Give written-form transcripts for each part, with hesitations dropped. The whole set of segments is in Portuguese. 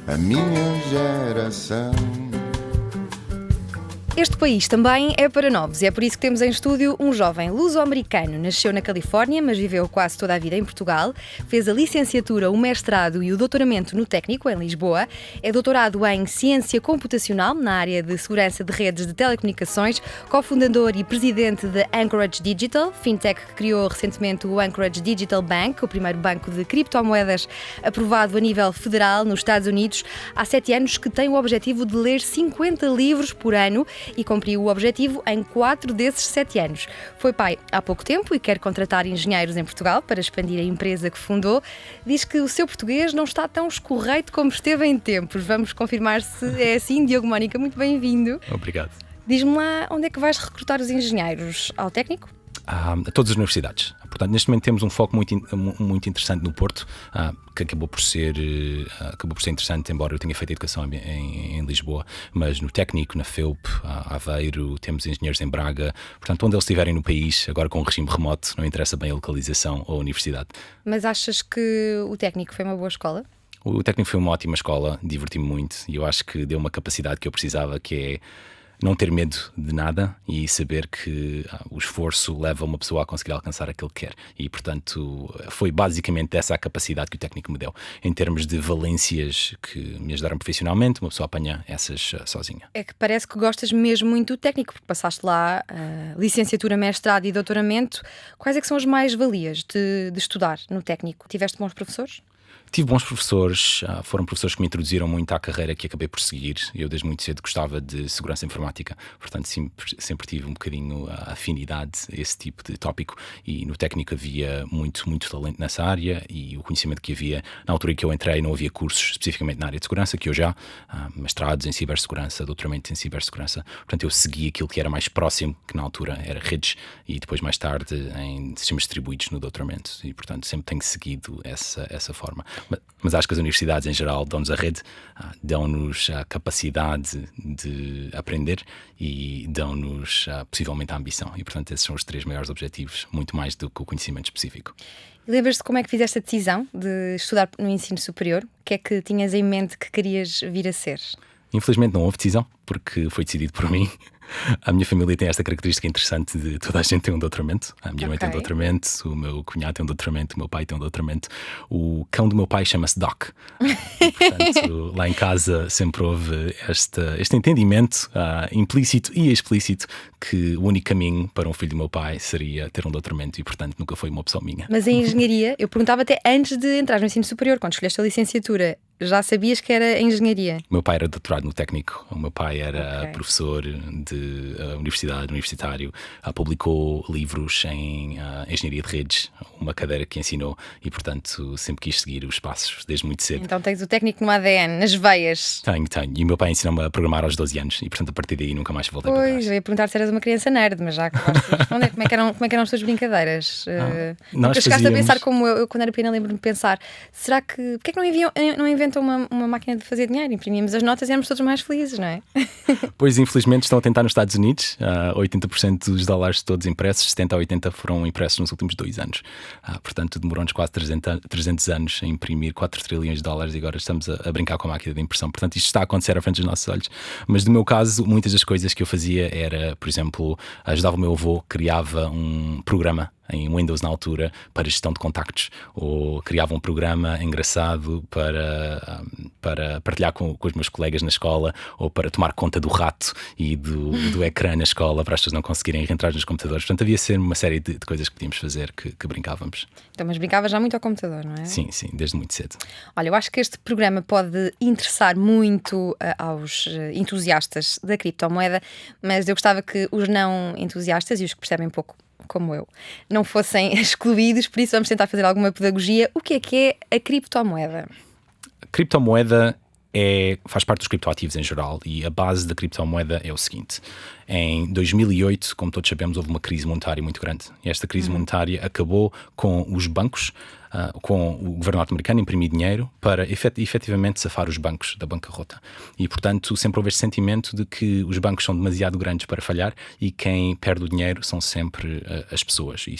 a minha geração. Este país também é para novos e é por isso que temos em estúdio um jovem luso-americano. Nasceu na Califórnia, mas viveu quase toda a vida em Portugal. Fez a licenciatura, o mestrado e o doutoramento no Técnico, em Lisboa. É doutorado em Ciência Computacional, na área de Segurança de Redes de Telecomunicações, cofundador e presidente da Anchorage Digital, fintech que criou recentemente o Anchorage Digital Bank, o primeiro banco de criptomoedas aprovado a nível federal nos Estados Unidos. Há 7 anos que tem o objetivo de ler 50 livros por ano e cumpriu o objetivo em 4 desses 7 anos. Foi pai há pouco tempo e quer contratar engenheiros em Portugal para expandir a empresa que fundou. Diz que o seu português não está tão escorreito como esteve em tempos. Vamos confirmar se é assim. Diogo Mónica, muito bem-vindo. Obrigado. Diz-me lá, onde é que vais recrutar os engenheiros? Ao Técnico? A todas as universidades. Portanto, neste momento temos um foco muito interessante no Porto, que acabou por ser interessante, embora eu tenha feito educação em Lisboa, mas no Técnico, na FEUP, Aveiro, temos engenheiros em Braga. Portanto, onde eles estiverem no país, agora com o regime remoto, não interessa bem a localização ou a universidade. Mas achas que o Técnico foi uma boa escola? O Técnico foi uma ótima escola, diverti-me muito e eu acho que deu uma capacidade que eu precisava, que é não ter medo de nada e saber que o esforço leva uma pessoa a conseguir alcançar aquilo que quer. E, portanto, foi basicamente essa a capacidade que o Técnico me deu. Em termos de valências que me ajudaram profissionalmente, uma pessoa apanha essas sozinha. É que parece que gostas mesmo muito do Técnico, porque passaste lá licenciatura, mestrado e doutoramento. Quais é que são as mais-valias de estudar no Técnico? Tiveste bons professores? Tive bons professores, foram professores que me introduziram muito à carreira que acabei por seguir. Eu desde muito cedo gostava de segurança informática, portanto sempre tive um bocadinho a afinidade a esse tipo de tópico, e no Técnico havia muito talento nessa área, e o conhecimento que havia, na altura em que eu entrei não havia cursos especificamente na área de segurança, que eu já, mestrados em cibersegurança, doutoramentos em cibersegurança, portanto eu segui aquilo que era mais próximo, que na altura era redes, e depois mais tarde em sistemas distribuídos no doutoramento, e portanto sempre tenho seguido essa forma. Mas acho que as universidades em geral dão-nos a rede, dão-nos a capacidade de aprender e dão-nos possivelmente a ambição. E portanto esses são os 3 maiores objetivos, muito mais do que o conhecimento específico. Lembras-te como é que fizeste a decisão de estudar no ensino superior? O que é que tinhas em mente que querias vir a ser? Infelizmente não houve decisão, porque foi decidido por mim. A minha família tem esta característica interessante de toda a gente tem um doutoramento. A minha mãe tem um doutoramento, o meu cunhado tem um doutoramento, o meu pai tem um doutoramento. O cão do meu pai chama-se Doc. E, portanto, lá em casa sempre houve este entendimento implícito e explícito que o único caminho para um filho do meu pai seria ter um doutoramento, e portanto nunca foi uma opção minha. Mas em engenharia, eu perguntava até antes de entrar no ensino superior, quando escolheste a licenciatura, já sabias que era engenharia? O meu pai era doutorado no Técnico, o meu pai era professor de universitário, publicou livros em engenharia de redes, uma cadeira que ensinou, e portanto sempre quis seguir os passos desde muito cedo. Então tens o Técnico no ADN, nas veias. Tenho, e o meu pai ensinou-me a programar aos 12 anos, e portanto a partir daí nunca mais voltei para trás. Pois, eu ia perguntar se eras uma criança nerd, mas já acabaste de responder. Como é que eram as tuas brincadeiras? Nunca chegaste a pensar como eu quando era pequena, lembro-me de pensar, será que, porque é que não inventam uma máquina de fazer dinheiro? Imprimíamos as notas e éramos todos mais felizes, não é? Pois, infelizmente estão a tentar nos Estados Unidos. 80% dos dólares todos impressos, 70% a 80% foram impressos nos últimos 2 anos. Portanto, demorou-nos quase 300 anos a imprimir 4 trilhões de dólares, e agora estamos a brincar com a máquina de impressão. Portanto, isto está a acontecer à frente dos nossos olhos. Mas no meu caso, muitas das coisas que eu fazia era, por exemplo, ajudava o meu avô, criava um programa em Windows na altura para gestão de contactos, ou criava um programa engraçado para partilhar com os meus colegas na escola, ou para tomar conta do rato e do ecrã na escola para as pessoas não conseguirem entrar nos computadores. Portanto, havia sempre uma série de coisas que podíamos fazer que brincávamos. Então, mas brincavas já muito ao computador, não é? Sim, desde muito cedo. Olha, eu acho que este programa pode interessar muito aos entusiastas da criptomoeda, mas eu gostava que os não entusiastas e os que percebem pouco, como eu, não fossem excluídos, por isso vamos tentar fazer alguma pedagogia. O que é a criptomoeda? A criptomoeda faz parte dos criptoativos em geral, e a base da criptomoeda é o seguinte: em 2008, como todos sabemos, houve uma crise monetária muito grande, e esta crise monetária acabou com os bancos com o governo norte-americano imprimir dinheiro para efetivamente safar os bancos da bancarrota. E, portanto, sempre houve este sentimento de que os bancos são demasiado grandes para falhar e quem perde o dinheiro são sempre as pessoas e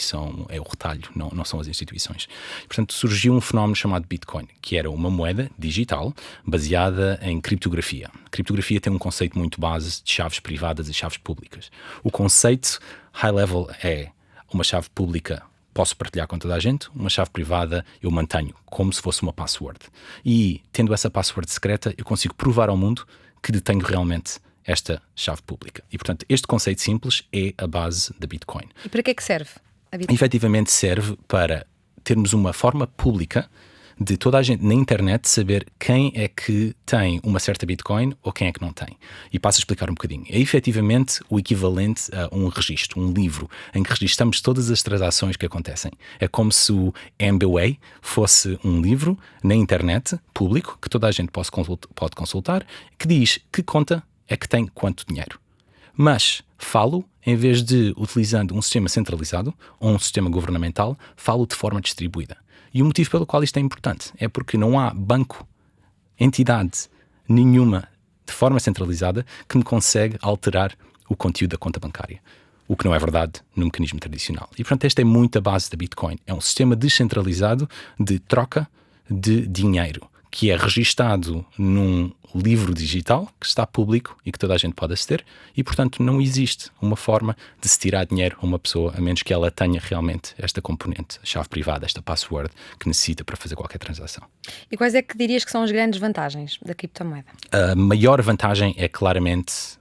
é o retalho, não são as instituições. Portanto, surgiu um fenómeno chamado Bitcoin, que era uma moeda digital baseada em criptografia. A criptografia tem um conceito muito base de chaves privadas e chaves públicas. O conceito high level é uma chave pública posso partilhar com toda a gente, uma chave privada eu mantenho como se fosse uma password. E tendo essa password secreta eu consigo provar ao mundo que detenho realmente esta chave pública. E portanto este conceito simples é a base da Bitcoin. E para que é que serve a Bitcoin? Efetivamente serve para termos uma forma pública de toda a gente na internet saber quem é que tem uma certa Bitcoin ou quem é que não tem. E passo a explicar um bocadinho. É efetivamente o equivalente a um registro, um livro, em que registramos todas as transações que acontecem. É como se o MBWay fosse um livro na internet, público, que toda a gente pode consultar, que diz que conta é que tem quanto dinheiro. Mas falo, em vez de utilizando um sistema centralizado ou um sistema governamental, falo de forma distribuída. E o motivo pelo qual isto é importante é porque não há banco, entidade nenhuma de forma centralizada que me consegue alterar o conteúdo da conta bancária. O que não é verdade no mecanismo tradicional. E portanto esta é muito a base da Bitcoin. É um sistema descentralizado de troca de dinheiro, que é registado num livro digital que está público e que toda a gente pode aceder e, portanto, não existe uma forma de se tirar dinheiro a uma pessoa a menos que ela tenha realmente esta componente, a chave privada, esta password que necessita para fazer qualquer transação. E quais é que dirias que são as grandes vantagens da criptomoeda? A maior vantagem é claramente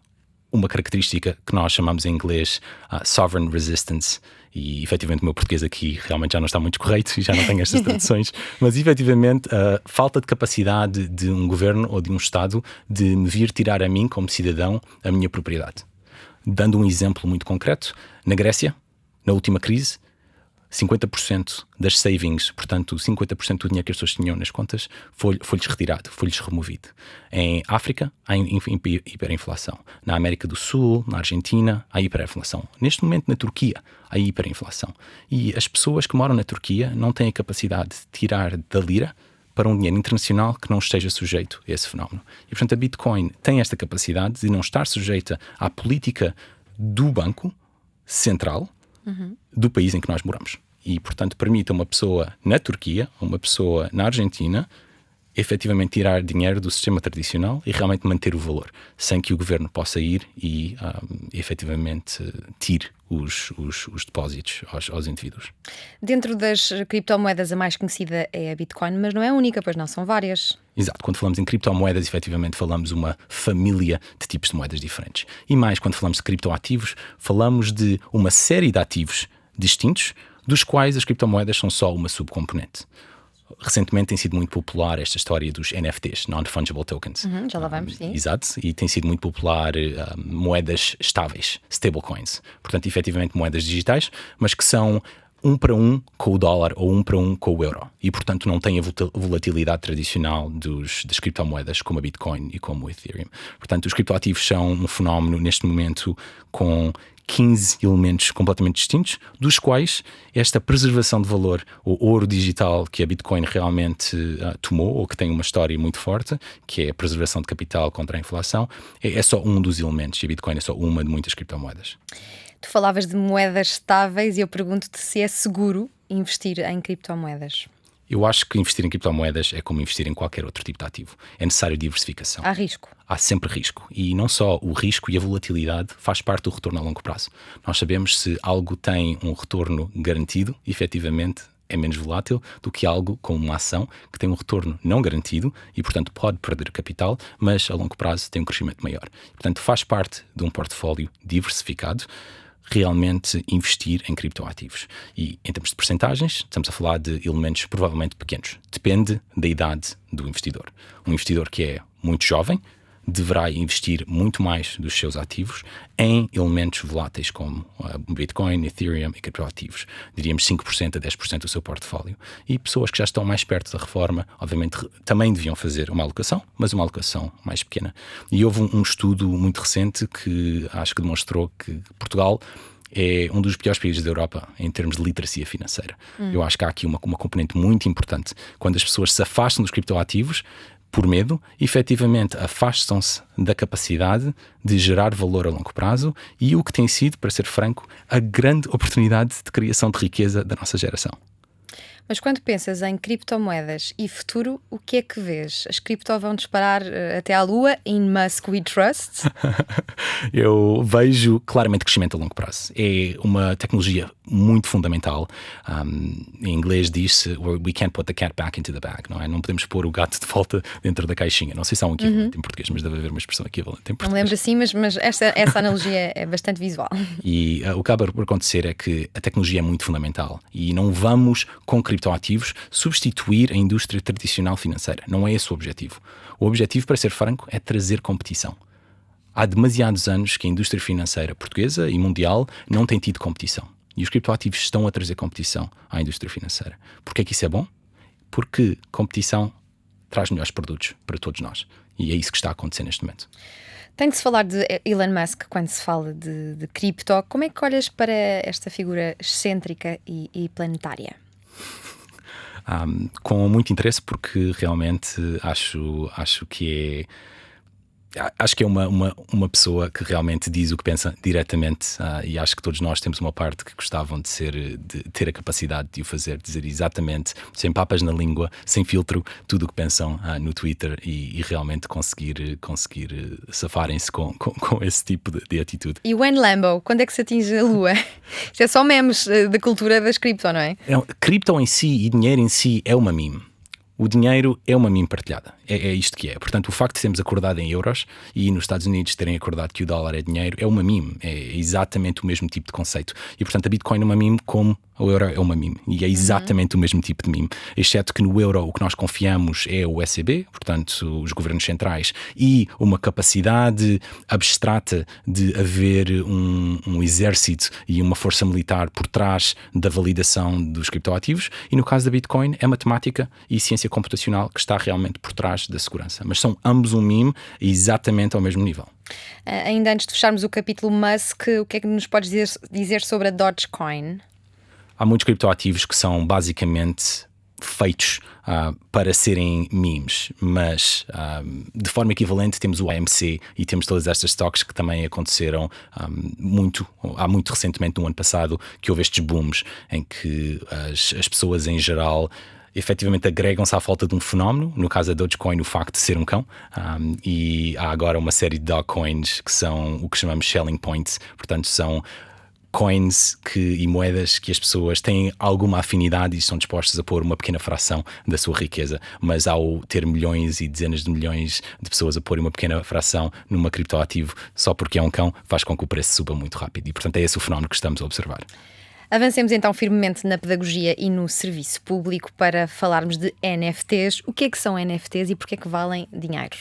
uma característica que nós chamamos em inglês sovereign resistance. E efetivamente o meu português aqui realmente já não está muito correto e já não tenho estas traduções, mas efetivamente a falta de capacidade de um governo ou de um Estado de me vir tirar a mim como cidadão a minha propriedade. Dando um exemplo muito concreto, na Grécia, na última crise, 50% das savings, portanto 50% do dinheiro que as pessoas tinham nas contas foi-lhes retirado, foi-lhes removido. Em África há hiperinflação. Na América do Sul, na Argentina, há hiperinflação. Neste momento na Turquia há hiperinflação. E as pessoas que moram na Turquia não têm a capacidade de tirar da lira para um dinheiro internacional que não esteja sujeito a esse fenómeno. E portanto a Bitcoin tem esta capacidade de não estar sujeita à política do banco central do país em que nós moramos. E, portanto, permite a uma pessoa na Turquia, a uma pessoa na Argentina, efetivamente tirar dinheiro do sistema tradicional e realmente manter o valor, sem que o governo possa ir e, efetivamente, tire os depósitos aos indivíduos. Dentro das criptomoedas, a mais conhecida é a Bitcoin, mas não é a única, pois não, são várias. Exato, quando falamos em criptomoedas, efetivamente falamos uma família de tipos de moedas diferentes. E mais, quando falamos de criptoativos, falamos de uma série de ativos distintos, dos quais as criptomoedas são só uma subcomponente. Recentemente tem sido muito popular esta história dos NFTs, Non-Fungible Tokens. Já lá vamos, sim. Exato, e tem sido muito popular moedas estáveis, stablecoins. Portanto, efetivamente moedas digitais, mas que são 1 para 1 com o dólar ou 1 para 1 com o euro. E, portanto, não tem a volatilidade tradicional das criptomoedas como a Bitcoin e como o Ethereum. Portanto, os criptoativos são um fenómeno, neste momento, com 15 elementos completamente distintos, dos quais esta preservação de valor, o ouro digital que a Bitcoin realmente tomou, ou que tem uma história muito forte, que é a preservação de capital contra a inflação, é só um dos elementos, e a Bitcoin é só uma de muitas criptomoedas. Tu falavas de moedas estáveis e eu pergunto-te se é seguro investir em criptomoedas. Eu acho que investir em criptomoedas é como investir em qualquer outro tipo de ativo. É necessário diversificação. Há risco. Há sempre risco. E não só o risco e a volatilidade faz parte do retorno a longo prazo. Nós sabemos se algo tem um retorno garantido, efetivamente é menos volátil do que algo como uma ação que tem um retorno não garantido e, portanto, pode perder capital, mas a longo prazo tem um crescimento maior. Portanto, faz parte de um portfólio diversificado realmente investir em criptoativos. E em termos de percentagens, estamos a falar de elementos provavelmente pequenos. Depende da idade do investidor. Um investidor que é muito jovem deverá investir muito mais dos seus ativos em elementos voláteis como Bitcoin, Ethereum e criptoativos. Diríamos 5% a 10% do seu portfólio. E pessoas que já estão mais perto da reforma, obviamente, também deviam fazer uma alocação, mas uma alocação mais pequena. E houve um estudo muito recente que acho que demonstrou que Portugal é um dos piores países da Europa em termos de literacia financeira. Eu acho que há aqui uma componente muito importante. Quando as pessoas se afastam dos criptoativos por medo, efetivamente afastam-se da capacidade de gerar valor a longo prazo e o que tem sido, para ser franco, a grande oportunidade de criação de riqueza da nossa geração. Mas quando pensas em criptomoedas e futuro, o que é que vês? As cripto vão disparar até à lua? In Musk we trust? Eu vejo claramente crescimento a longo prazo. É uma tecnologia muito fundamental. Em inglês diz-se we can't put the cat back into the bag, não é? Não podemos pôr o gato de volta dentro da caixinha. Não sei se há um equivalente em português, mas deve haver uma expressão equivalente em português. Não me lembro assim, mas essa analogia é bastante visual. E o que acaba por acontecer é que a tecnologia é muito fundamental e não vamos, com criptoativos, substituir a indústria tradicional financeira. Não é esse o objetivo. O objetivo, para ser franco, é trazer competição. Há demasiados anos que a indústria financeira portuguesa e mundial não tem tido competição. E os criptoativos estão a trazer competição à indústria financeira. Porquê é que isso é bom? Porque competição traz melhores produtos para todos nós. E é isso que está a acontecer neste momento. Tem de se falar de Elon Musk quando se fala de cripto. Como é que olhas para esta figura excêntrica e planetária? Com muito interesse, porque realmente acho que é uma pessoa que realmente diz o que pensa diretamente, e acho que todos nós temos uma parte que gostavam de ter a capacidade de o fazer, dizer exatamente, sem papas na língua, sem filtro, tudo o que pensam no Twitter e realmente conseguir safarem-se com esse tipo de atitude. E o Lambo, quando é que se atinge a lua? Isto é só memes da cultura das cripto, não é? Cripto em si e dinheiro em si é uma meme. O dinheiro é uma meme partilhada. É isto que é. Portanto, o facto de termos acordado em euros e nos Estados Unidos terem acordado que o dólar é dinheiro é uma meme. É exatamente o mesmo tipo de conceito. E, portanto, a Bitcoin é uma meme como o euro é uma meme. E é exatamente o mesmo tipo de meme. Exceto que no euro o que nós confiamos é o ECB, portanto, os governos centrais, e uma capacidade abstrata de haver um exército e uma força militar por trás da validação dos criptoativos. E no caso da Bitcoin é matemática e ciência computacional que está realmente por trás da segurança. Mas são ambos um meme exatamente ao mesmo nível. Ainda antes de fecharmos o capítulo Musk, o que é que nos podes dizer sobre a Dogecoin? Há muitos criptoativos que são basicamente feitos para serem memes, mas de forma equivalente temos o AMC e temos todas estas stocks que também aconteceram há muito recentemente, no ano passado, que houve estes booms em que as pessoas em geral efetivamente agregam-se à falta de um fenómeno, no caso da Dogecoin, o facto de ser um cão, e há agora uma série de dogcoins que são o que chamamos selling points, portanto são coins e moedas que as pessoas têm alguma afinidade e estão dispostas a pôr uma pequena fração da sua riqueza, mas ao ter milhões e dezenas de milhões de pessoas a pôr uma pequena fração numa criptoativo só porque é um cão, faz com que o preço suba muito rápido, e portanto é esse o fenómeno que estamos a observar. Avancemos então firmemente na pedagogia e no serviço público para falarmos de NFTs. O que é que são NFTs e porque é que valem dinheiro?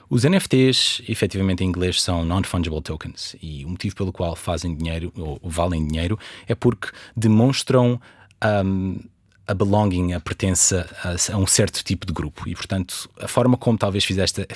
Os NFTs, efetivamente em inglês, são Non-Fungible Tokens, e o motivo pelo qual fazem dinheiro ou valem dinheiro é porque demonstram a belonging, a pertença a um certo tipo de grupo. E, portanto, a forma como talvez fizesse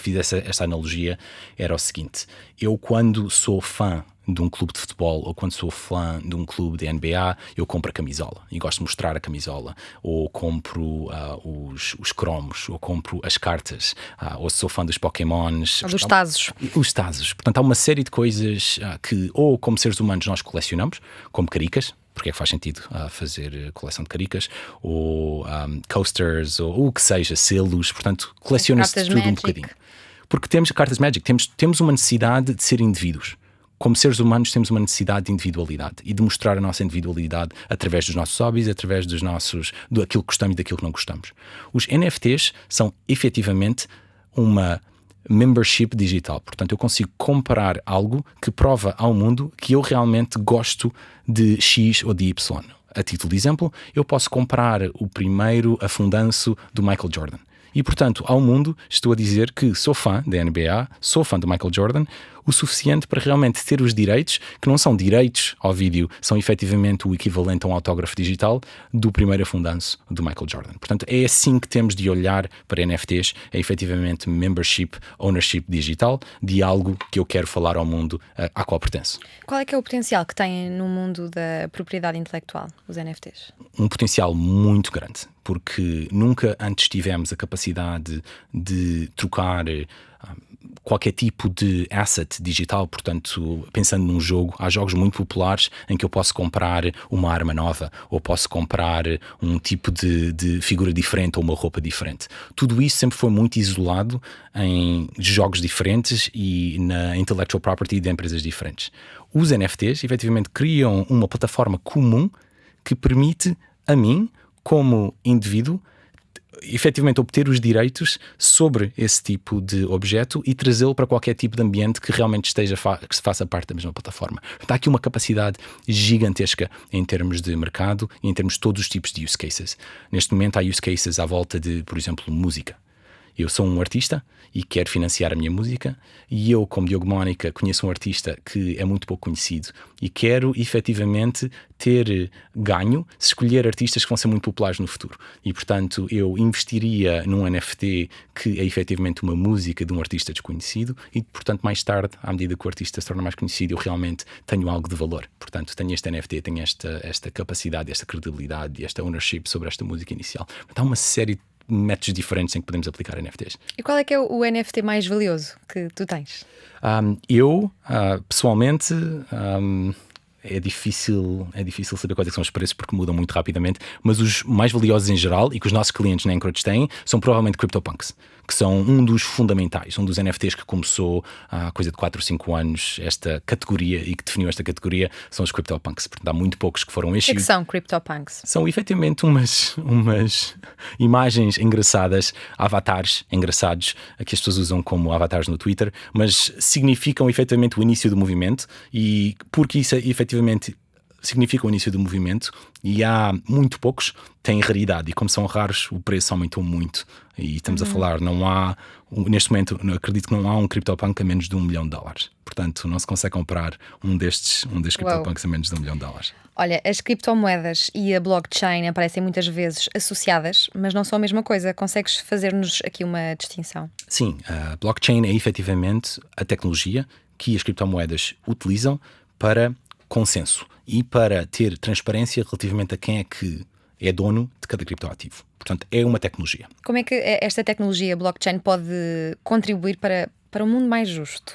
esta analogia era o seguinte: eu, quando sou fã de um clube de futebol ou quando sou fã de um clube de NBA, eu compro a camisola e gosto de mostrar a camisola, ou compro os cromos, ou compro as cartas, ou sou fã dos Pokémons, Ou dos Tazos. os Tazos. Portanto, há uma série de coisas que, ou como seres humanos, nós colecionamos, como caricas, porque é que faz sentido fazer coleção de caricas, ou coasters, ou o que seja, selos. Portanto, coleciona-se Cartas tudo Magic. um bocadinho. Porque temos cartas Magic, temos uma necessidade de ser indivíduos. Como seres humanos temos uma necessidade de individualidade e de mostrar a nossa individualidade através dos nossos hobbies, através daquilo que gostamos e daquilo que não gostamos. Os NFTs são efetivamente uma membership digital. Portanto, eu consigo comprar algo que prova ao mundo que eu realmente gosto de X ou de Y. A título de exemplo, eu posso comprar o primeiro afundanço do Michael Jordan. E, portanto, ao mundo estou a dizer que sou fã da NBA, sou fã do Michael Jordan, o suficiente para realmente ter os direitos, que não são direitos ao vídeo, são efetivamente o equivalente a um autógrafo digital do primeiro afundanço do Michael Jordan. Portanto, é assim que temos de olhar para NFTs, é efetivamente membership, ownership digital, de algo que eu quero falar ao mundo a qual pertenço. Qual é que é o potencial que têm no mundo da propriedade intelectual, os NFTs? Um potencial muito grande, porque nunca antes tivemos a capacidade de trocar qualquer tipo de asset digital. Portanto, pensando num jogo, há jogos muito populares em que eu posso comprar uma arma nova, ou posso comprar um tipo de figura diferente ou uma roupa diferente. Tudo isso sempre foi muito isolado em jogos diferentes e na intellectual property de empresas diferentes. Os NFTs efetivamente criam uma plataforma comum que permite a mim, como indivíduo, efetivamente obter os direitos sobre esse tipo de objeto e trazê-lo para qualquer tipo de ambiente que realmente que se faça parte da mesma plataforma. Há aqui uma capacidade gigantesca em termos de mercado e em termos de todos os tipos de use cases. Neste momento há use cases à volta de, por exemplo, música. Eu sou um artista e quero financiar a minha música, e eu, como Diogo Mónica, conheço um artista que é muito pouco conhecido e quero efetivamente ter ganho se escolher artistas que vão ser muito populares no futuro. E, portanto, eu investiria num NFT que é efetivamente uma música de um artista desconhecido e, portanto, mais tarde, à medida que o artista se torna mais conhecido, eu realmente tenho algo de valor. Portanto, tenho este NFT, tenho esta capacidade, esta credibilidade e esta ownership sobre esta música inicial. Portanto, há uma série de métodos diferentes em que podemos aplicar NFTs. E qual é que é o NFT mais valioso que tu tens? Eu, pessoalmente, é difícil saber quais são os preços porque mudam muito rapidamente, mas os mais valiosos em geral e que os nossos clientes na Anchorage têm são provavelmente CryptoPunks, que são um dos fundamentais, um dos NFTs que começou há coisa de 4 ou 5 anos esta categoria e que definiu esta categoria são os CryptoPunks. Portanto, há muito poucos que foram estes. O que são CryptoPunks? São efetivamente umas imagens engraçadas, avatares engraçados, que as pessoas usam como avatares no Twitter, mas significam efetivamente o início do movimento, e porque isso efetivamente significa o início do movimento e há muito poucos, têm raridade, e como são raros o preço aumentou muito, e estamos a falar, não há neste momento, acredito que não há um CryptoPunk a menos de $1 milhão. Portanto, não se consegue comprar um destes CryptoPunks a menos de $1 milhão. Olha, as criptomoedas e a blockchain aparecem muitas vezes associadas, mas não são a mesma coisa. Consegues fazer-nos aqui uma distinção? Sim, a blockchain é efetivamente a tecnologia que as criptomoedas utilizam para consenso e para ter transparência relativamente a quem é que é dono de cada criptoativo. Portanto, é uma tecnologia. Como é que esta tecnologia blockchain pode contribuir para um mundo mais justo?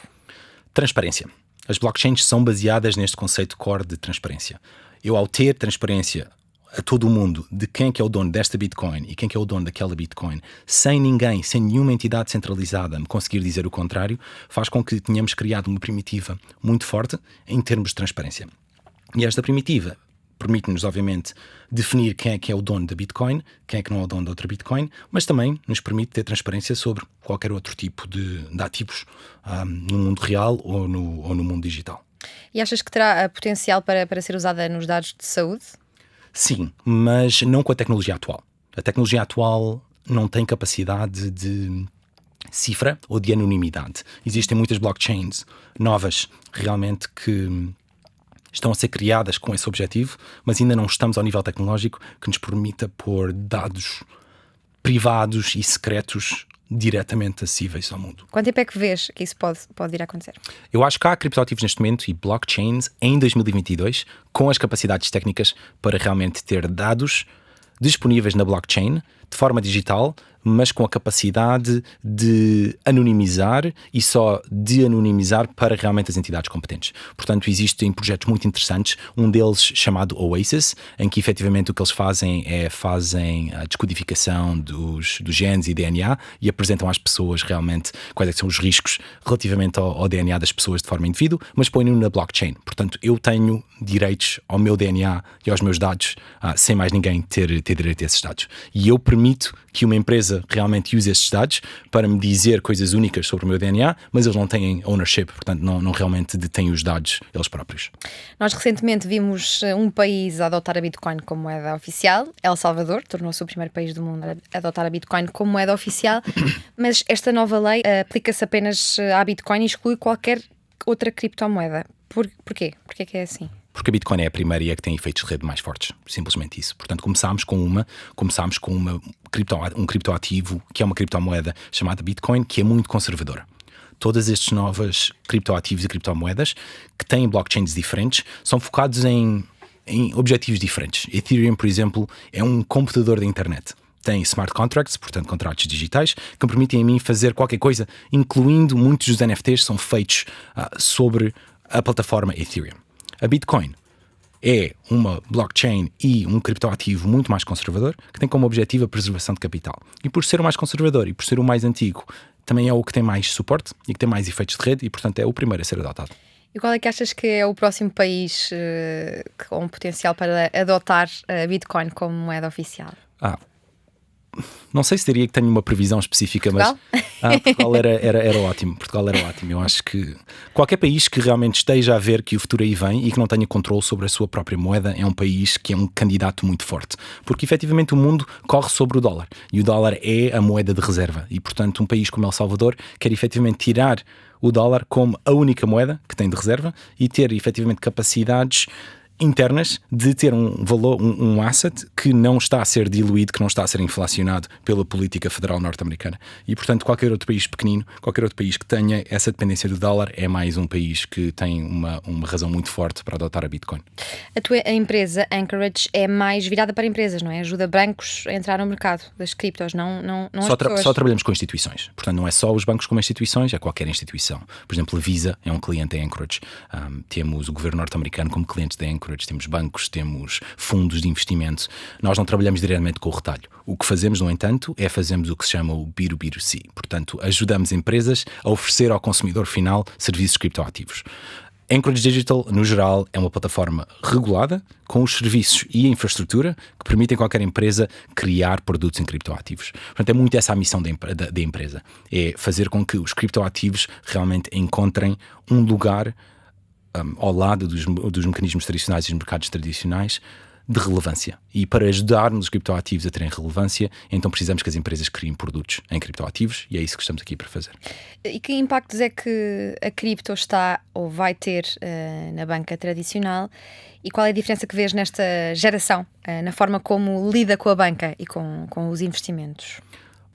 Transparência. As blockchains são baseadas neste conceito core de transparência. Eu, ao ter transparência a todo o mundo de quem é que é o dono desta Bitcoin e quem é que é o dono daquela Bitcoin, sem ninguém, sem nenhuma entidade centralizada me conseguir dizer o contrário, faz com que tenhamos criado uma primitiva muito forte em termos de transparência. E esta primitiva permite-nos, obviamente, definir quem é que é o dono da Bitcoin, quem é que não é o dono da outra Bitcoin, mas também nos permite ter transparência sobre qualquer outro tipo de ativos no mundo real ou no mundo digital. E achas que terá potencial para ser usada nos dados de saúde? Sim, mas não com a tecnologia atual. A tecnologia atual não tem capacidade de cifra ou de anonimidade. Existem muitas blockchains novas, realmente, que estão a ser criadas com esse objetivo, mas ainda não estamos ao nível tecnológico que nos permita pôr dados privados e secretos diretamente acessíveis ao mundo. Quanto tempo é que vês que isso pode ir a acontecer? Eu acho que há criptoativos neste momento e blockchains em 2022 com as capacidades técnicas para realmente ter dados disponíveis na blockchain de forma digital, mas com a capacidade de anonimizar e só de anonimizar para realmente as entidades competentes. Portanto, existem projetos muito interessantes, um deles chamado Oasis, em que efetivamente o que eles fazem é a descodificação dos genes e DNA e apresentam às pessoas realmente quais é que são os riscos relativamente ao DNA das pessoas de forma indivíduo, mas põem-no na blockchain. Portanto, eu tenho direitos ao meu DNA e aos meus dados sem mais ninguém ter direito a esses dados. E eu permito que uma empresa realmente use esses dados para me dizer coisas únicas sobre o meu DNA, mas eles não têm ownership, portanto não realmente detêm os dados eles próprios. Nós recentemente vimos um país a adotar a Bitcoin como moeda oficial. El Salvador tornou-se o primeiro país do mundo a adotar a Bitcoin como moeda oficial, mas esta nova lei aplica-se apenas à Bitcoin e exclui qualquer outra criptomoeda. Porquê? Porquê que é assim? Porque a Bitcoin é a primeira e é que tem efeitos de rede mais fortes. Simplesmente isso. Portanto, começámos com um criptoativo, que é uma criptomoeda chamada Bitcoin, que é muito conservadora. Todas estes novas criptoativos e criptomoedas que têm blockchains diferentes são focados em objetivos diferentes. Ethereum, por exemplo, é um computador da internet. Tem smart contracts, portanto contratos digitais, que me permitem a mim fazer qualquer coisa, incluindo muitos dos NFTs são feitos sobre a plataforma Ethereum. A Bitcoin é uma blockchain e um criptoativo muito mais conservador, que tem como objetivo a preservação de capital. E por ser o mais conservador e por ser o mais antigo, também é o que tem mais suporte e que tem mais efeitos de rede e, portanto, é o primeiro a ser adotado. E qual é que achas que é o próximo país com potencial para adotar a Bitcoin como moeda oficial? Não sei se diria que tenho uma previsão específica, Portugal? Mas Portugal era ótimo. Portugal era ótimo. Eu acho que qualquer país que realmente esteja a ver que o futuro aí vem e que não tenha controle sobre a sua própria moeda é um país que é um candidato muito forte. Porque efetivamente o mundo corre sobre o dólar. E o dólar é a moeda de reserva. E portanto um país como El Salvador quer efetivamente tirar o dólar como a única moeda que tem de reserva e ter efetivamente capacidades internas de ter um valor, um asset que não está a ser diluído, que não está a ser inflacionado pela política federal norte-americana. E, portanto, qualquer outro país pequenino, qualquer outro país que tenha essa dependência do dólar é mais um país que tem uma razão muito forte para adotar a Bitcoin. A empresa Anchorage é mais virada para empresas, não é? Ajuda bancos a entrar no mercado das criptos, não as pessoas. Só trabalhamos com instituições. Portanto, não é só os bancos como instituições, é qualquer instituição. Por exemplo, a Visa é um cliente da Anchorage. Temos o governo norte-americano como clientes da Anchorage. Temos bancos, temos fundos de investimento. Nós não trabalhamos diretamente com o retalho. O que fazemos, no entanto, é fazemos o que se chama o B2B2C. Portanto, ajudamos empresas a oferecer ao consumidor final serviços criptoativos. Anchorage Digital, no geral, é uma plataforma regulada com os serviços e a infraestrutura que permitem a qualquer empresa criar produtos em criptoativos. Portanto, é muito essa a missão da empresa. É fazer com que os criptoativos realmente encontrem um lugar ao lado dos mecanismos tradicionais e dos mercados tradicionais de relevância. E para ajudarmos os criptoativos a terem relevância, então precisamos que as empresas criem produtos em criptoativos e é isso que estamos aqui para fazer. E que impactos é que a cripto está ou vai ter na banca tradicional e qual é a diferença que vês nesta geração, na forma como lida com a banca e com os investimentos?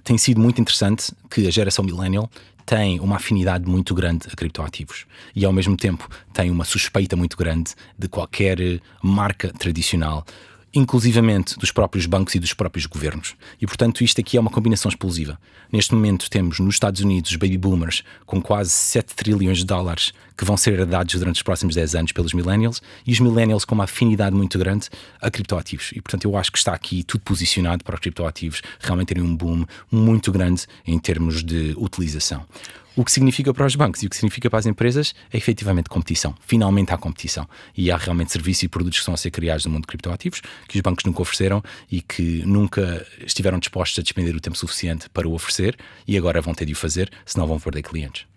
Tem sido muito interessante que a geração millennial tem uma afinidade muito grande a criptoativos e ao mesmo tempo tem uma suspeita muito grande de qualquer marca tradicional, inclusivamente dos próprios bancos e dos próprios governos. E portanto isto aqui é uma combinação explosiva. Neste momento temos nos Estados Unidos os baby boomers com quase 7 trilhões de dólares que vão ser herdados durante os próximos 10 anos pelos millennials e os millennials com uma afinidade muito grande a criptoativos. E portanto eu acho que está aqui tudo posicionado para os criptoativos realmente terem um boom muito grande em termos de utilização. O que significa para os bancos e o que significa para as empresas é efetivamente competição. Finalmente há competição. E há realmente serviços e produtos que estão a ser criados no mundo de criptoativos que os bancos nunca ofereceram e que nunca estiveram dispostos a despender o tempo suficiente para o oferecer e agora vão ter de o fazer, senão vão perder clientes.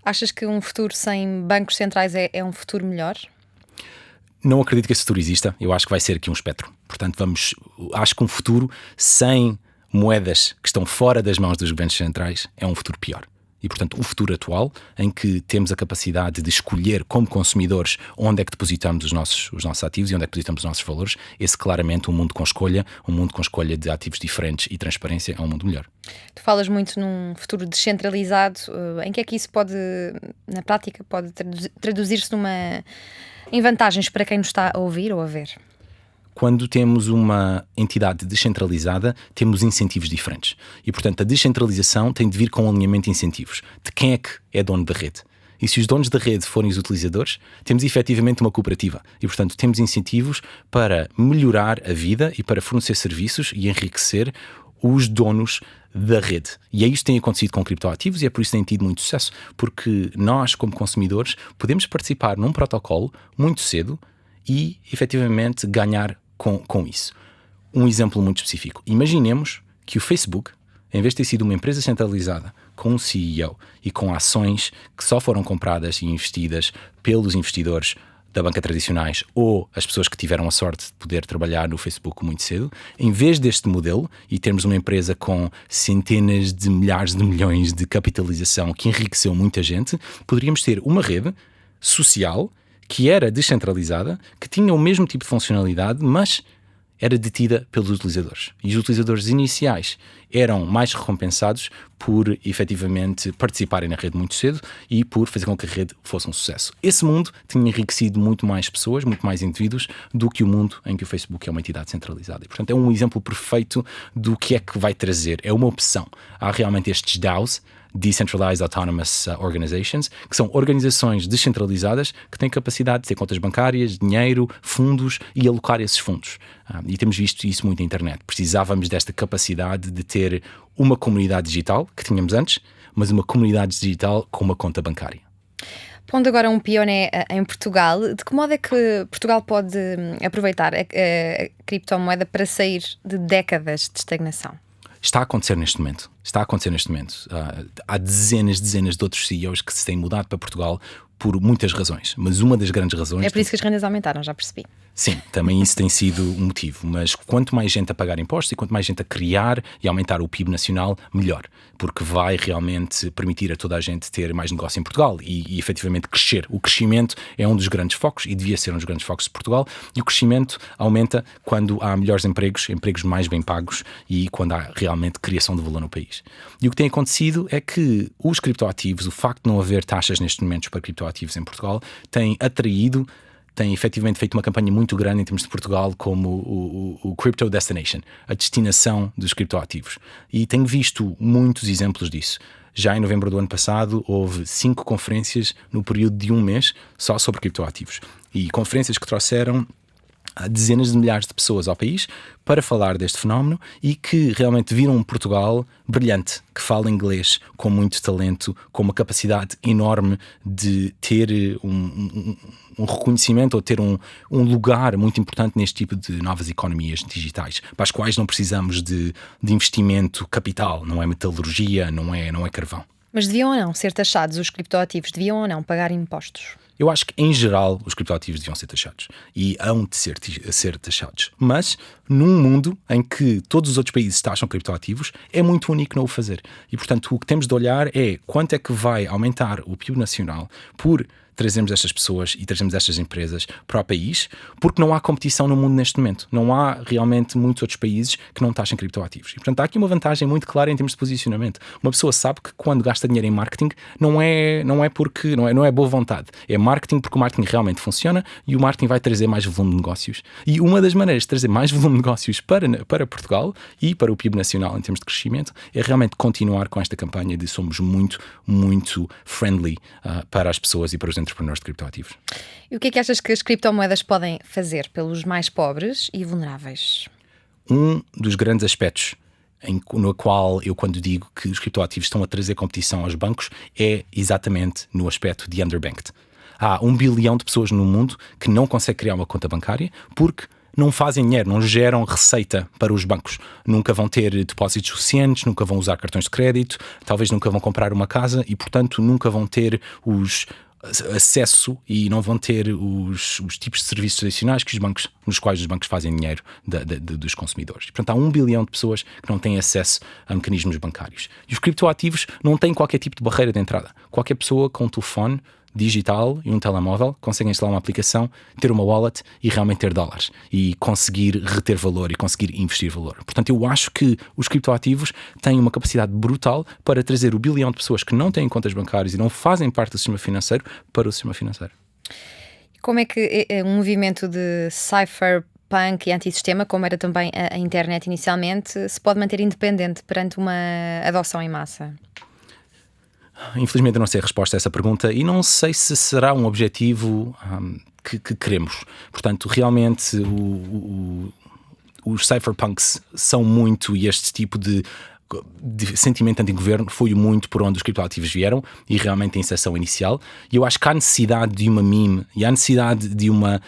Achas que um futuro sem bancos centrais é um futuro melhor? Não acredito que esse futuro exista. Eu acho que vai ser aqui um espectro. Portanto, acho que um futuro sem moedas que estão fora das mãos dos governos centrais é um futuro pior. E, portanto, o futuro atual, em que temos a capacidade de escolher como consumidores onde é que depositamos os nossos ativos e onde é que depositamos os nossos valores, esse claramente um mundo com escolha de ativos diferentes e transparência é um mundo melhor. Tu falas muito num futuro descentralizado. Em que é que isso pode, na prática, pode traduzir-se em vantagens para quem nos está a ouvir ou a ver? Quando temos uma entidade descentralizada, temos incentivos diferentes. E, portanto, a descentralização tem de vir com um alinhamento de incentivos. De quem é que é dono da rede? E se os donos da rede forem os utilizadores, temos efetivamente uma cooperativa. E, portanto, temos incentivos para melhorar a vida e para fornecer serviços e enriquecer os donos da rede. E é isto que tem acontecido com criptoativos e é por isso que tem tido muito sucesso. Porque nós, como consumidores, podemos participar num protocolo muito cedo e, efetivamente, ganhar com isso. Um exemplo muito específico. Imaginemos que o Facebook, em vez de ter sido uma empresa centralizada com um CEO e com ações que só foram compradas e investidas pelos investidores da banca tradicionais ou as pessoas que tiveram a sorte de poder trabalhar no Facebook muito cedo, em vez deste modelo e termos uma empresa com centenas de milhares de milhões de capitalização que enriqueceu muita gente, poderíamos ter uma rede social que era descentralizada, que tinha o mesmo tipo de funcionalidade, mas era detida pelos utilizadores. E os utilizadores iniciais eram mais recompensados por efetivamente participarem na rede muito cedo e por fazer com que a rede fosse um sucesso. Esse mundo tinha enriquecido muito mais pessoas, muito mais indivíduos, do que o mundo em que o Facebook é uma entidade centralizada. E, portanto, é um exemplo perfeito do que é que vai trazer. É uma opção. Há realmente estes DAOs, Decentralized Autonomous Organizations, que são organizações descentralizadas que têm capacidade de ter contas bancárias, dinheiro, fundos e alocar esses fundos. E temos visto isso muito na internet. Precisávamos desta capacidade de ter uma comunidade digital, que tínhamos antes, mas uma comunidade digital com uma conta bancária. Pondo agora um pioné em Portugal, de que modo é que Portugal pode aproveitar a criptomoeda para sair de décadas de estagnação? Está a acontecer neste momento. Há dezenas de outros CEOs que se têm mudado para Portugal por muitas razões, mas uma das grandes razões... É por isso que as rendas aumentaram, já percebi. Sim, também isso tem sido um motivo, mas quanto mais gente a pagar impostos e quanto mais gente a criar e aumentar o PIB nacional, melhor, porque vai realmente permitir a toda a gente ter mais negócio em Portugal e efetivamente crescer. O crescimento é um dos grandes focos e devia ser um dos grandes focos de Portugal, e o crescimento aumenta quando há melhores empregos mais bem pagos e quando há realmente criação de valor no país. E o que tem acontecido é que os criptoativos, o facto de não haver taxas neste momento para criptoativos em Portugal, tem efetivamente feito uma campanha muito grande em termos de Portugal como o Crypto Destination, a destinação dos criptoativos. E tenho visto muitos exemplos disso. Já em novembro do ano passado houve 5 conferências no período de um mês só sobre criptoativos. E conferências que trouxeram dezenas de milhares de pessoas ao país para falar deste fenómeno e que realmente viram um Portugal brilhante, que fala inglês com muito talento, com uma capacidade enorme de ter um reconhecimento ou ter um lugar muito importante neste tipo de novas economias digitais, para as quais não precisamos de investimento capital, não é metalurgia, não é carvão. Mas deviam ou não ser taxados os criptoativos? Deviam ou não pagar impostos? Eu acho que, em geral, os criptoativos deviam ser taxados e hão de ser taxados. Mas, num mundo em que todos os outros países taxam criptoativos, é muito único não o fazer. E, portanto, o que temos de olhar é quanto é que vai aumentar o PIB nacional por trazermos estas pessoas e trazermos estas empresas para o país, porque não há competição no mundo neste momento. Não há realmente muitos outros países que não taxem criptoativos. E, portanto, há aqui uma vantagem muito clara em termos de posicionamento. Uma pessoa sabe que quando gasta dinheiro em marketing não é boa vontade. É marketing porque o marketing realmente funciona e o marketing vai trazer mais volume de negócios. E uma das maneiras de trazer mais volume de negócios para Portugal e para o PIB nacional em termos de crescimento é realmente continuar com esta campanha de somos muito, muito friendly para as pessoas e para os entrepreneurs de criptoativos. E o que é que achas que as criptomoedas podem fazer pelos mais pobres e vulneráveis? Um dos grandes aspectos no qual eu, quando digo que os criptoativos estão a trazer competição aos bancos, é exatamente no aspecto de underbanked. Há 1 bilhão de pessoas no mundo que não conseguem criar uma conta bancária porque não fazem dinheiro, não geram receita para os bancos. Nunca vão ter depósitos suficientes, nunca vão usar cartões de crédito, talvez nunca vão comprar uma casa e, portanto, nunca vão ter acesso e não vão ter os tipos de serviços adicionais nos quais os bancos fazem dinheiro dos consumidores. Portanto, há 1 bilhão de pessoas que não têm acesso a mecanismos bancários. E os criptoativos não têm qualquer tipo de barreira de entrada. Qualquer pessoa com um telefone digital e um telemóvel consegue instalar uma aplicação, ter uma wallet e realmente ter dólares e conseguir reter valor e conseguir investir valor. Portanto, eu acho que os criptoativos têm uma capacidade brutal para trazer o bilhão de pessoas que não têm contas bancárias e não fazem parte do sistema financeiro para o sistema financeiro. Como é que um movimento de cypherpunk e antissistema, como era também a internet inicialmente, se pode manter independente perante uma adoção em massa? Infelizmente eu não sei a resposta a essa pergunta e não sei se será um objetivo que queremos. Portanto, realmente os cypherpunks são muito, e este tipo de sentimento anti-governo foi muito por onde os criptoativos vieram e realmente a inserção inicial. E eu acho que há necessidade de uma meme e há necessidade de uma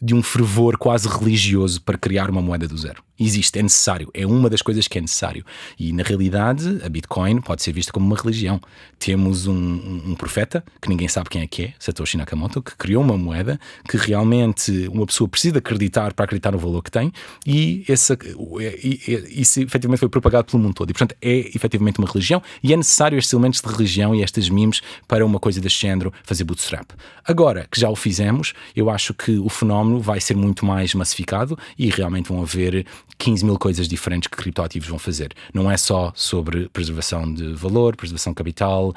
de um fervor quase religioso para criar uma moeda do zero. Existe, é necessário, é uma das coisas que é necessário. E na realidade a Bitcoin pode ser vista como uma religião. Temos um profeta, que ninguém sabe quem é, Satoshi Nakamoto, que criou uma moeda que realmente uma pessoa precisa acreditar para acreditar no valor que tem, e isso efetivamente foi propagado pelo mundo todo. E portanto é efetivamente uma religião, e é necessário estes elementos de religião e estas memes para uma coisa deste género fazer bootstrap. Agora que já o fizemos, eu acho que o fenómeno vai ser muito mais massificado e realmente vão haver 15 mil coisas diferentes que criptoativos vão fazer. Não é só sobre preservação de valor, preservação de capital,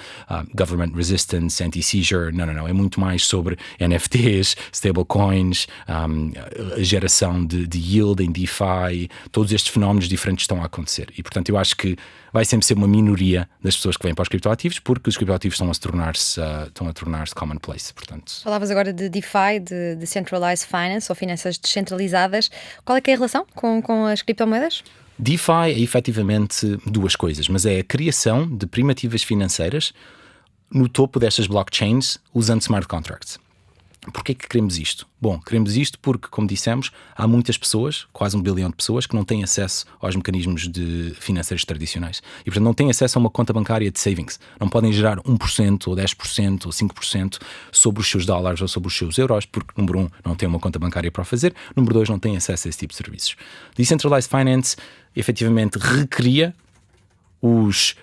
government resistance, anti-seizure, não. É muito mais sobre NFTs, stablecoins, a geração de yield em DeFi, todos estes fenómenos diferentes estão a acontecer. E portanto eu acho que vai sempre ser uma minoria das pessoas que vêm para os criptoativos, porque os criptoativos estão a tornar-se commonplace. Portanto. Falavas agora de DeFi, de Decentralized Finance, ou finanças descentralizadas. Qual é que é a relação com as criptomoedas? DeFi é efetivamente duas coisas, mas é a criação de primitivas financeiras no topo destas blockchains usando smart contracts. Porquê que queremos isto? Bom, queremos isto porque, como dissemos, há muitas pessoas, quase 1 bilhão de pessoas, que não têm acesso aos mecanismos financeiros tradicionais. E, portanto, não têm acesso a uma conta bancária de savings. Não podem gerar 1%, ou 10%, ou 5% sobre os seus dólares ou sobre os seus euros, porque, número 1, não têm uma conta bancária para o fazer, número 2, não têm acesso a esse tipo de serviços. Decentralized Finance, efetivamente, recria os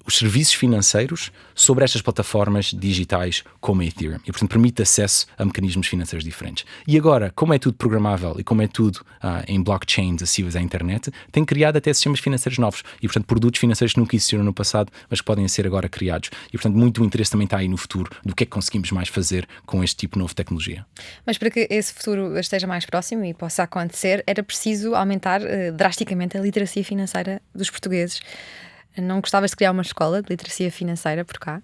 serviços financeiros sobre estas plataformas digitais como a Ethereum, e portanto permite acesso a mecanismos financeiros diferentes. E agora, como é tudo programável e como é tudo em blockchains acessíveis à internet, tem criado até sistemas financeiros novos e portanto produtos financeiros que nunca existiram no passado, mas que podem ser agora criados. E portanto muito interesse também está aí no futuro do que é que conseguimos mais fazer com este tipo de nova tecnologia. Mas para que esse futuro esteja mais próximo e possa acontecer, era preciso aumentar drasticamente a literacia financeira dos portugueses. Não gostavas de criar uma escola de literacia financeira por cá?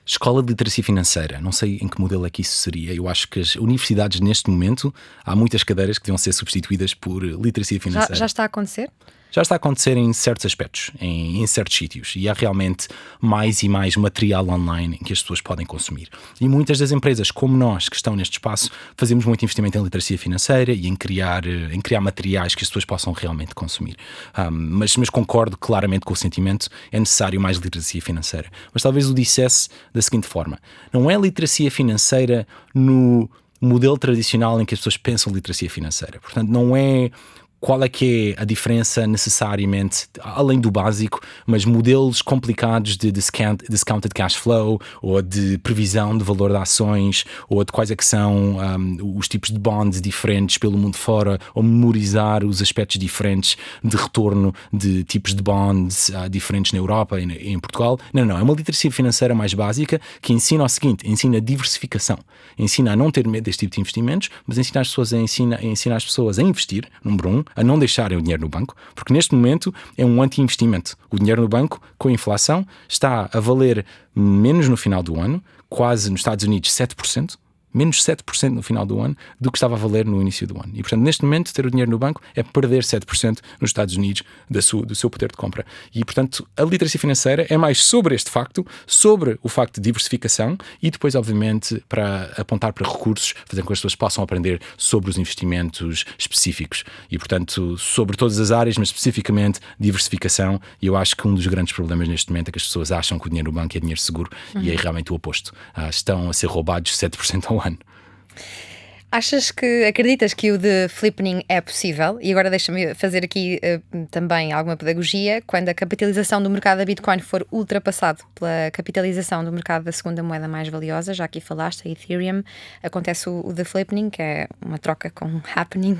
Escola de literacia financeira, não sei em que modelo é que isso seria. Eu acho que as universidades neste momento, há muitas cadeiras que deviam ser substituídas por literacia financeira. Já está a acontecer? Já está a acontecer em certos aspectos, em certos sítios, e há realmente mais e mais material online em que as pessoas podem consumir. E muitas das empresas, como nós, que estão neste espaço, fazemos muito investimento em literacia financeira e em criar materiais que as pessoas possam realmente consumir. Mas concordo claramente com o sentimento, é necessário mais literacia financeira. Mas talvez o dissesse da seguinte forma: não é literacia financeira no modelo tradicional em que as pessoas pensam literacia financeira. Portanto, não é qual é que é a diferença necessariamente, além do básico, mas modelos complicados de discounted cash flow, ou de previsão de valor de ações, ou de quais é que são os tipos de bonds diferentes pelo mundo fora, ou memorizar os aspectos diferentes de retorno de tipos de bonds diferentes na Europa e em Portugal. Não, é uma literacia financeira mais básica que ensina o seguinte: ensina a diversificação, ensina a não ter medo deste tipo de investimentos, mas ensina as pessoas a investir, número 1, a não deixarem o dinheiro no banco, porque neste momento é um anti-investimento. O dinheiro no banco, com a inflação, está a valer menos no final do ano, quase nos Estados Unidos 7%, menos 7% no final do ano do que estava a valer no início do ano. E, portanto, neste momento, ter o dinheiro no banco é perder 7% nos Estados Unidos do seu poder de compra. E, portanto, a literacia financeira é mais sobre este facto, sobre o facto de diversificação e depois, obviamente, para apontar para recursos, fazer com que as pessoas possam aprender sobre os investimentos específicos. E, portanto, sobre todas as áreas, mas especificamente diversificação. E eu acho que um dos grandes problemas neste momento é que as pessoas acham que o dinheiro no banco é dinheiro seguro e é realmente o oposto. Estão a ser roubados 7% ao ano. Acreditas que o de flippening é possível? E agora deixa-me fazer aqui também alguma pedagogia. Quando a capitalização do mercado da Bitcoin for ultrapassado pela capitalização do mercado da segunda moeda mais valiosa, já aqui falaste, a Ethereum, acontece o de flippening, que é uma troca com happening.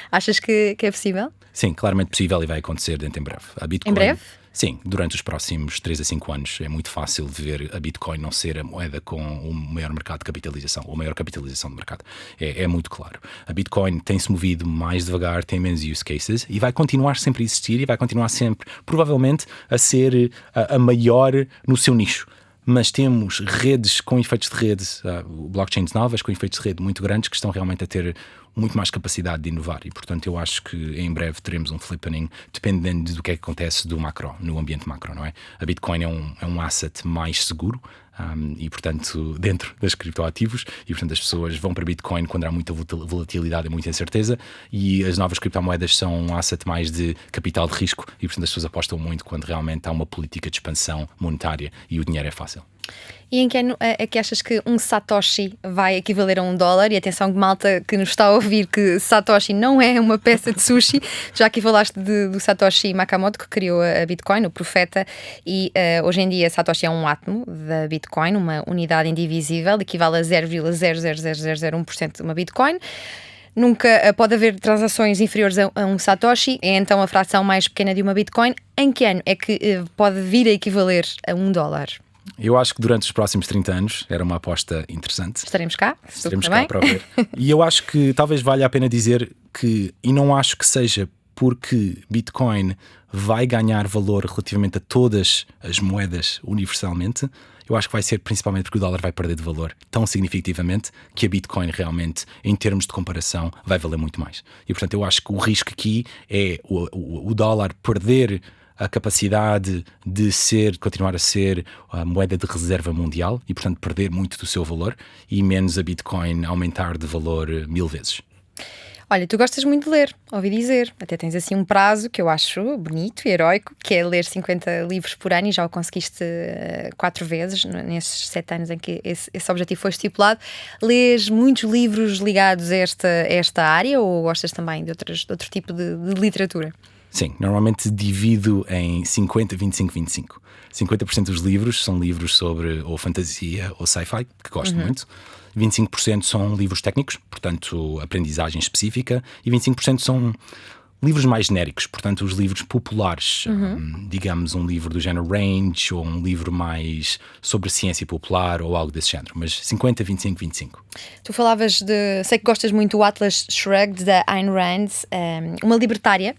Achas que é possível? Sim, claramente possível, e vai acontecer dentro em breve. A Bitcoin, em breve? Sim, durante os próximos 3 a 5 anos é muito fácil de ver a Bitcoin não ser a moeda com o maior mercado de capitalização, ou a maior capitalização do mercado. É muito claro. A Bitcoin tem-se movido mais devagar, tem menos use cases e vai continuar sempre a existir e vai continuar sempre, provavelmente, a ser a maior no seu nicho. Mas temos redes com efeitos de rede, blockchains novas com efeitos de rede muito grandes que estão realmente a ter muito mais capacidade de inovar e, portanto, eu acho que em breve teremos um flippening, dependendo do que é que acontece do macro, no ambiente macro, não é? A Bitcoin é um asset mais seguro e, portanto, dentro das criptoativos e, portanto, as pessoas vão para Bitcoin quando há muita volatilidade e muita incerteza e as novas criptomoedas são um asset mais de capital de risco e, portanto, as pessoas apostam muito quando realmente há uma política de expansão monetária e o dinheiro é fácil. E em que ano é que achas que um Satoshi vai equivaler a $1? E atenção, malta que nos está a ouvir, que Satoshi não é uma peça de sushi, já que falaste do Satoshi Nakamoto, que criou a Bitcoin, o profeta, e hoje em dia Satoshi é um átomo da Bitcoin, uma unidade indivisível, equivale a 0,00001% de uma Bitcoin. Nunca pode haver transações inferiores a um Satoshi, é então a fração mais pequena de uma Bitcoin. Em que ano é que pode vir a equivaler a $1? Eu acho que durante os próximos 30 anos era uma aposta interessante. Estaremos cá para o ver. E eu acho que talvez valha a pena dizer que, e não acho que seja porque Bitcoin vai ganhar valor relativamente a todas as moedas universalmente, eu acho que vai ser principalmente porque o dólar vai perder de valor tão significativamente que a Bitcoin realmente, em termos de comparação, vai valer muito mais. E portanto eu acho que o risco aqui é o dólar perder a capacidade de continuar a ser a moeda de reserva mundial e, portanto, perder muito do seu valor e menos a Bitcoin aumentar de valor 1000 vezes. Olha, tu gostas muito de ler, ouvi dizer. Até tens assim um prazo que eu acho bonito e heroico, que é ler 50 livros por ano e já o conseguiste 4 vezes nesses 7 anos em que esse objetivo foi estipulado. Lês muitos livros ligados a esta área ou gostas também de outro tipo de literatura? Sim, normalmente divido em 50, 25, 25. 50% dos livros são livros sobre ou fantasia ou sci-fi, que gosto muito. 25% são livros técnicos, portanto, aprendizagem específica. E 25% são livros mais genéricos, portanto, os livros populares. Digamos, um livro do género Range ou um livro mais sobre ciência popular ou algo desse género. Mas 50, 25, 25. Tu falavas sei que gostas muito do Atlas Shrugged, da Ayn Rand, uma libertária.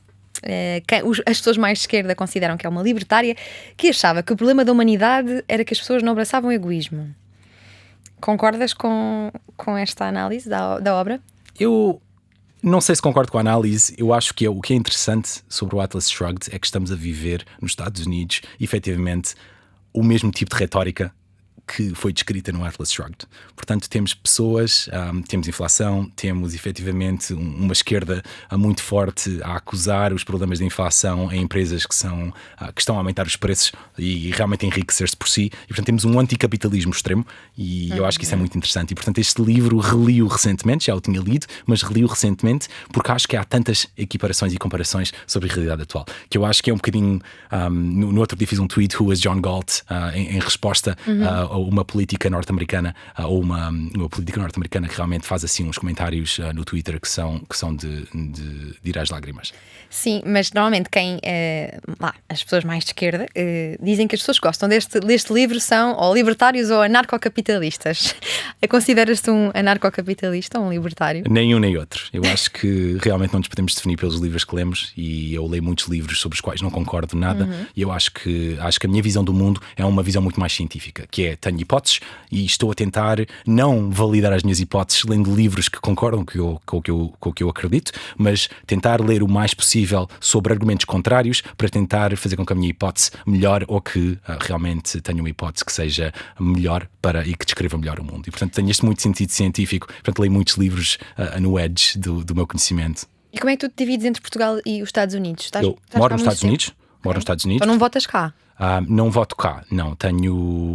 As pessoas mais de esquerda consideram que é uma libertária que achava que o problema da humanidade era que as pessoas não abraçavam o egoísmo. Concordas com esta análise da obra? Eu não sei se concordo com a análise. Eu acho que o que é interessante sobre o Atlas Shrugged é que estamos a viver nos Estados Unidos efetivamente o mesmo tipo de retórica que foi descrita no Atlas Shrugged. Portanto, temos pessoas, temos inflação, temos efetivamente uma esquerda muito forte a acusar os problemas da inflação em empresas que estão a aumentar os preços e realmente enriquecer-se por si. E, portanto, temos um anticapitalismo extremo e eu acho que isso é muito interessante. E, portanto, este livro reli-o recentemente, já o tinha lido, mas reli-o recentemente porque acho que há tantas equiparações e comparações sobre a realidade atual, que eu acho que é um bocadinho... no outro dia fiz um tweet, Who was John Galt, em resposta a uma política norte-americana ou uma política norte-americana que realmente faz assim uns comentários no Twitter que são de ir às lágrimas. Sim, mas normalmente as pessoas mais de esquerda dizem que as pessoas que gostam deste livro são ou libertários ou anarcocapitalistas. Consideras-te um anarcocapitalista ou um libertário? Nem um nem outro. Eu acho que realmente não nos podemos definir pelos livros que lemos e eu leio muitos livros sobre os quais não concordo nada e eu acho que a minha visão do mundo é uma visão muito mais científica, que é, tenho hipóteses e estou a tentar não validar as minhas hipóteses lendo livros que concordam com o que eu acredito, mas tentar ler o mais possível sobre argumentos contrários para tentar fazer com que a minha hipótese melhore ou que realmente tenha uma hipótese que seja melhor e que descreva melhor o mundo. E portanto tenho este muito sentido científico, portanto leio muitos livros no edge do meu conhecimento. E como é que tu te divides entre Portugal e os Estados Unidos? Eu moro nos Estados Unidos. Moro nos Estados Unidos. Então não votas cá? Não voto cá, não.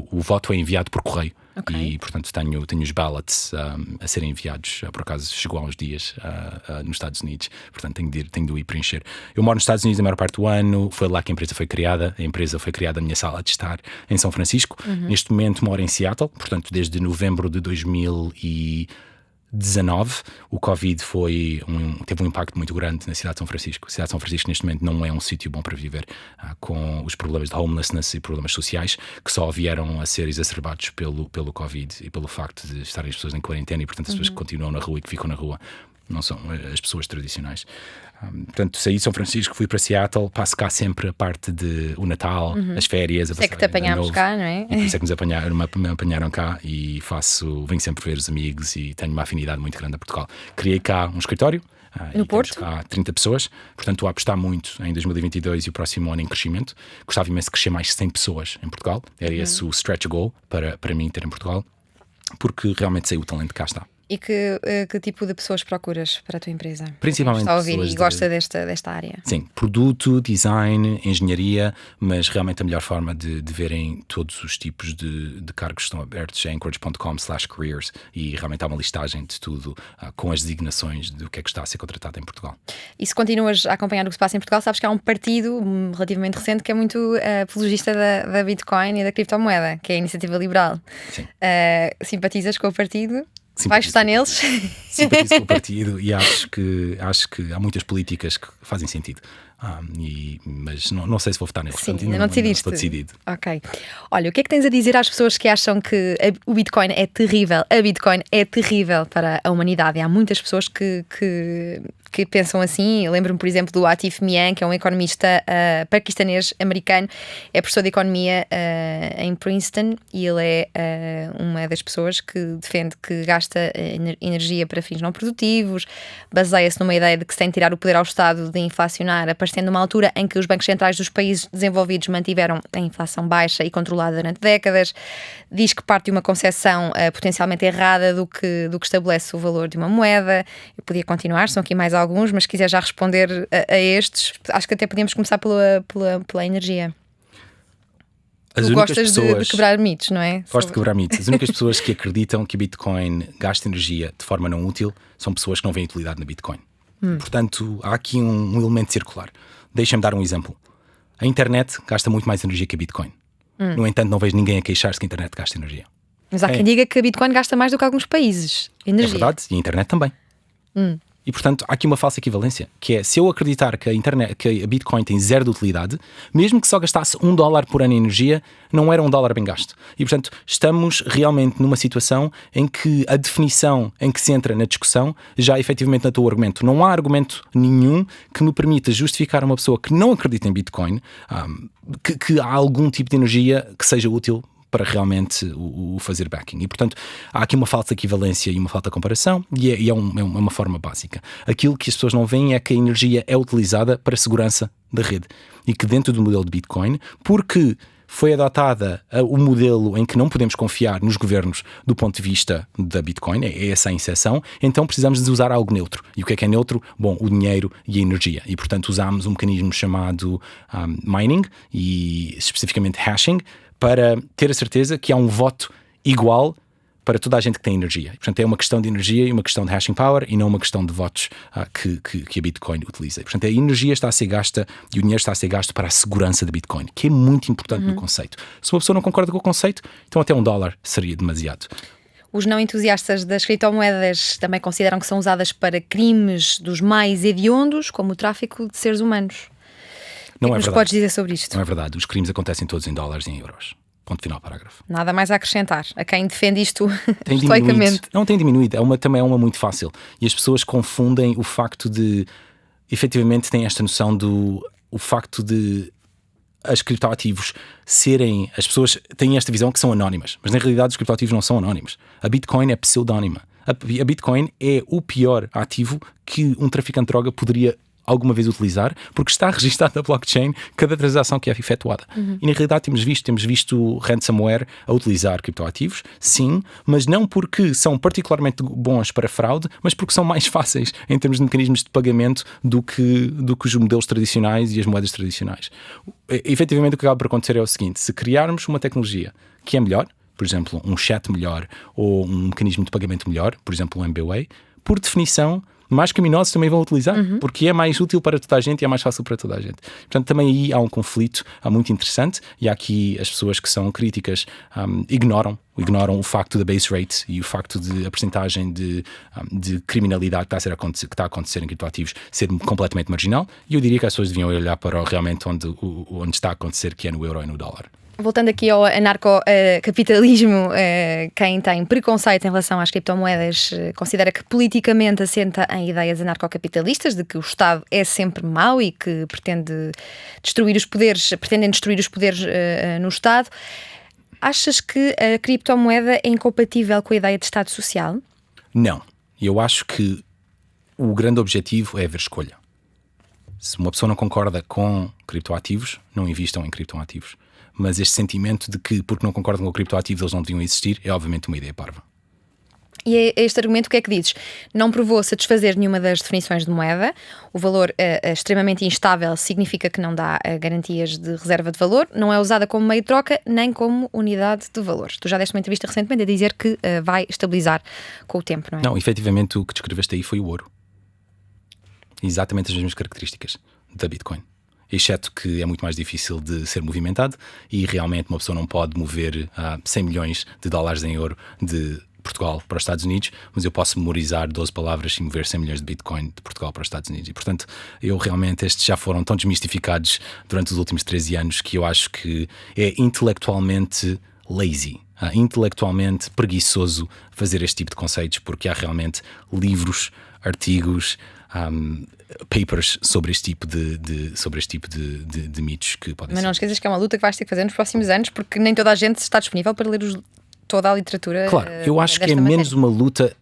O voto é enviado por correio. Okay. E, portanto, tenho os ballots a serem enviados. Por acaso chegou há uns dias nos Estados Unidos. Portanto, tenho de ir preencher. Eu moro nos Estados Unidos a maior parte do ano. Foi lá que a empresa foi criada. A empresa foi criada na minha sala de estar em São Francisco. Neste momento moro em Seattle. Portanto, desde novembro de 2019, o Covid teve um impacto muito grande na cidade de São Francisco. A cidade de São Francisco neste momento não é um sítio bom para viver, com os problemas de homelessness e problemas sociais que só vieram a ser exacerbados pelo Covid e pelo facto de estarem as pessoas em quarentena e portanto as pessoas que continuam na rua e que ficam na rua não são as pessoas tradicionais. Portanto, saí de São Francisco, fui para Seattle, passo cá sempre a parte de o Natal, as férias. Sei que te apanhámos cá, não é? E por isso é que me apanharam cá e venho sempre ver os amigos e tenho uma afinidade muito grande a Portugal. Criei cá um escritório. No Porto? Cá 30 pessoas, portanto estou a apostar muito em 2022 e o próximo ano em crescimento. Gostava imenso de crescer mais 100 pessoas em Portugal. Era esse o stretch goal para mim ter em Portugal, porque realmente sei o talento que cá está. E que tipo de pessoas procuras para a tua empresa? Principalmente está a ouvir pessoas e gosta desta área. Sim, produto, design, engenharia, mas realmente a melhor forma de verem todos os tipos de cargos que estão abertos é anchorage.com/careers e realmente há uma listagem de tudo com as designações do que é que está a ser contratado em Portugal. E se continuas a acompanhar o que se passa em Portugal, sabes que há um partido relativamente recente que é muito apologista da Bitcoin e da criptomoeda, que é a Iniciativa Liberal. Sim. Simpatizas com o partido? Simpatizo Vais votar neles? Simpatizo com o partido e acho que há muitas políticas que fazem sentido. Mas não sei se vou votar neles. Sim, Portanto, não decidiste. Estou decidido. Ok. Olha, o que é que tens a dizer às pessoas que acham que o Bitcoin é terrível? A Bitcoin é terrível para a humanidade. E há muitas pessoas que pensam assim. Eu lembro-me, por exemplo, do Atif Mian, que é um economista paquistanês-americano, é professor de economia em Princeton e ele é uma das pessoas que defende que gasta energia para fins não produtivos, baseia-se numa ideia de que se tem de tirar o poder ao Estado de inflacionar, aparecendo numa altura em que os bancos centrais dos países desenvolvidos mantiveram a inflação baixa e controlada durante décadas. Diz que parte de uma concepção potencialmente errada do que estabelece o valor de uma moeda. Eu podia continuar, são aqui mais alguns, mas se quiser já responder a estes, acho que até podíamos começar pela energia. Tu gostas de quebrar mitos, não é? Gosto de quebrar mitos. As únicas pessoas que acreditam que a Bitcoin gasta energia de forma não útil são pessoas que não veem utilidade na Bitcoin. Portanto, há aqui um elemento circular. Deixa-me dar um exemplo. A internet gasta muito mais energia que a Bitcoin. No entanto, não vejo ninguém a queixar-se que a internet gasta energia. Mas há quem diga que a Bitcoin gasta mais do que alguns países. Energia. É verdade, e a internet também. E, portanto, há aqui uma falsa equivalência, que é, se eu acreditar que a Bitcoin tem zero de utilidade, mesmo que só gastasse $1 por ano em energia, não era $1 bem gasto. E, portanto, estamos realmente numa situação em que a definição em que se entra na discussão já efetivamente no teu argumento. Não há argumento nenhum que me permita justificar a uma pessoa que não acredita em Bitcoin que há algum tipo de energia que seja útil para realmente o fazer backing. E, portanto, há aqui uma falsa equivalência e uma falta de comparação e é uma forma básica. Aquilo que as pessoas não veem é que a energia é utilizada para a segurança da rede e que dentro do modelo de Bitcoin, porque foi adotada o modelo em que não podemos confiar nos governos do ponto de vista da Bitcoin, é essa a inserção, então precisamos de usar algo neutro. E o que é neutro? Bom, o dinheiro e a energia. E, portanto, usamos um mecanismo chamado mining e especificamente hashing, para ter a certeza que há um voto igual para toda a gente que tem energia. Portanto, é uma questão de energia e uma questão de hashing power e não uma questão de votos que a Bitcoin utiliza. Portanto, a energia está a ser gasta e o dinheiro está a ser gasto para a segurança da Bitcoin, que é muito importante no conceito. Se uma pessoa não concorda com o conceito, então até $1 seria demasiado. Os não entusiastas das criptomoedas também consideram que são usadas para crimes dos mais hediondos, como o tráfico de seres humanos. Não O que é nos verdade. podes dizer sobre isto? Não é verdade. Os crimes acontecem todos em dólares e em euros. Ponto final, parágrafo. Nada mais a acrescentar. A quem defende isto Tem estoicamente. diminuído. Não tem diminuído. Também é uma muito fácil. E as pessoas confundem o facto de... Efetivamente têm esta noção o facto de as criptoativos serem... As pessoas têm esta visão que são anónimas. Mas na realidade os criptoativos não são anónimos. A Bitcoin é pseudónima. A Bitcoin é o pior ativo que um traficante de droga poderia alguma vez utilizar, porque está registado na blockchain cada transação que é efetuada. E na realidade temos visto ransomware a utilizar criptoativos, sim, mas não porque são particularmente bons para fraude, mas porque são mais fáceis em termos de mecanismos de pagamento do que os modelos tradicionais e as moedas tradicionais. Efetivamente o que acaba por acontecer é o seguinte: se criarmos uma tecnologia que é melhor, por exemplo, um chat melhor ou um mecanismo de pagamento melhor, por exemplo, um MBWay, por definição mais criminosos também vão utilizar, porque é mais útil para toda a gente e é mais fácil para toda a gente. Portanto, também aí há um conflito muito interessante e há aqui as pessoas que são críticas ignoram o facto da base rate e o facto de a percentagem de criminalidade que está a acontecer em criptoativos ser completamente marginal, e eu diria que as pessoas deviam olhar para realmente onde está a acontecer, que é no euro e no dólar. Voltando aqui ao anarcocapitalismo, quem tem preconceito em relação às criptomoedas considera que politicamente assenta em ideias anarcocapitalistas, de que o Estado é sempre mau e que pretendem destruir os poderes no Estado. Achas que a criptomoeda é incompatível com a ideia de Estado social? Não. Eu acho que o grande objetivo é haver escolha. Se uma pessoa não concorda com criptoativos, não invistam em criptoativos. Mas este sentimento de que, porque não concordam com criptoativos, eles não deviam existir, é obviamente uma ideia parva. E este argumento, o que é que dizes? Não provou satisfazer nenhuma das definições de moeda, o valor é extremamente instável, significa que não dá garantias de reserva de valor, não é usada como meio de troca, nem como unidade de valor. Tu já deste uma entrevista recentemente a dizer que vai estabilizar com o tempo, não é? Não, efetivamente o que descreveste aí foi o ouro. Exatamente as mesmas características da Bitcoin. Exceto que é muito mais difícil de ser movimentado e realmente uma pessoa não pode mover 100 milhões de dólares em ouro de Portugal para os Estados Unidos, mas eu posso memorizar 12 palavras e mover 100 milhões de Bitcoin de Portugal para os Estados Unidos. E, portanto, estes já foram tão desmistificados durante os últimos 13 anos que eu acho que é intelectualmente lazy, intelectualmente preguiçoso fazer este tipo de conceitos, porque há realmente livros, artigos, papers sobre este tipo de mitos que podem ser. Mas não esqueças que é uma luta que vais ter que fazer nos próximos anos, porque nem toda a gente está disponível para ler toda a literatura. Claro, eu acho que é menos uma luta,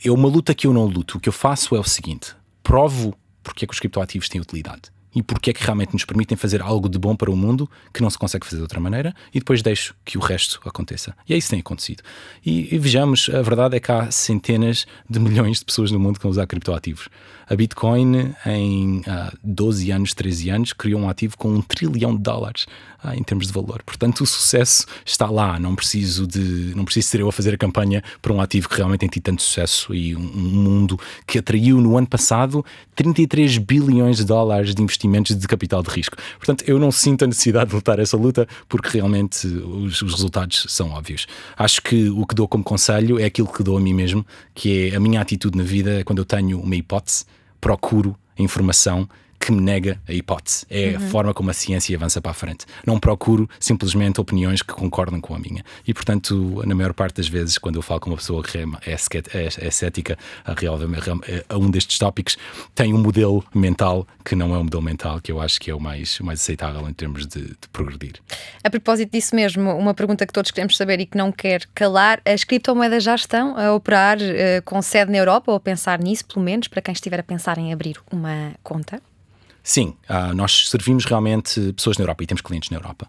é uma luta que eu não luto. O que eu faço é o seguinte: provo porque é que os criptoativos têm utilidade e porque é que realmente nos permitem fazer algo de bom para o mundo que não se consegue fazer de outra maneira, e depois deixo que o resto aconteça. E é isso que tem acontecido. E vejamos, a verdade é que há centenas de milhões de pessoas no mundo que vão usar criptoativos. A Bitcoin, em 12 anos, 13 anos, criou um ativo com $1 trilhão em termos de valor. Portanto, o sucesso está lá. Não preciso ser eu a fazer a campanha para um ativo que realmente tem tido tanto sucesso, e um mundo que atraiu no ano passado $33 bilhões de investimentos de capital de risco. Portanto, eu não sinto a necessidade de lutar essa luta, porque realmente os resultados são óbvios. Acho que o que dou como conselho é aquilo que dou a mim mesmo, que é a minha atitude na vida. Quando eu tenho uma hipótese, procuro a informação que me nega a hipótese. É a forma como a ciência avança para a frente. Não procuro simplesmente opiniões que concordam com a minha. E, portanto, na maior parte das vezes, quando eu falo com uma pessoa que é cética a um destes tópicos, tem um modelo mental que não é um modelo mental, que eu acho que é o mais aceitável em termos de progredir. A propósito disso mesmo, uma pergunta que todos queremos saber e que não quer calar: as criptomoedas já estão a operar com sede na Europa, ou a pensar nisso, pelo menos, para quem estiver a pensar em abrir uma conta? Sim, nós servimos realmente pessoas na Europa e temos clientes na Europa.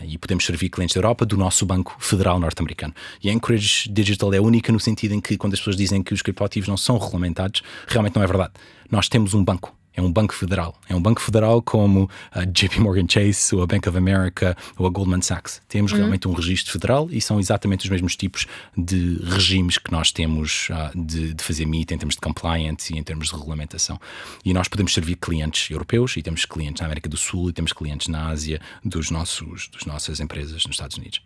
E podemos servir clientes da Europa do nosso Banco Federal norte-americano. E a Anchorage Digital é única no sentido em que, quando as pessoas dizem que os criptoativos não são regulamentados, realmente não é verdade. Nós temos um banco. É um banco federal. É um banco federal como a JP Morgan Chase, ou a Bank of America, ou a Goldman Sachs. Temos realmente um registro federal, e são exatamente os mesmos tipos de regimes que nós temos de fazer MiT em termos de compliance e em termos de regulamentação. E nós podemos servir clientes europeus, e temos clientes na América do Sul, e temos clientes na Ásia, das nossas empresas nos Estados Unidos.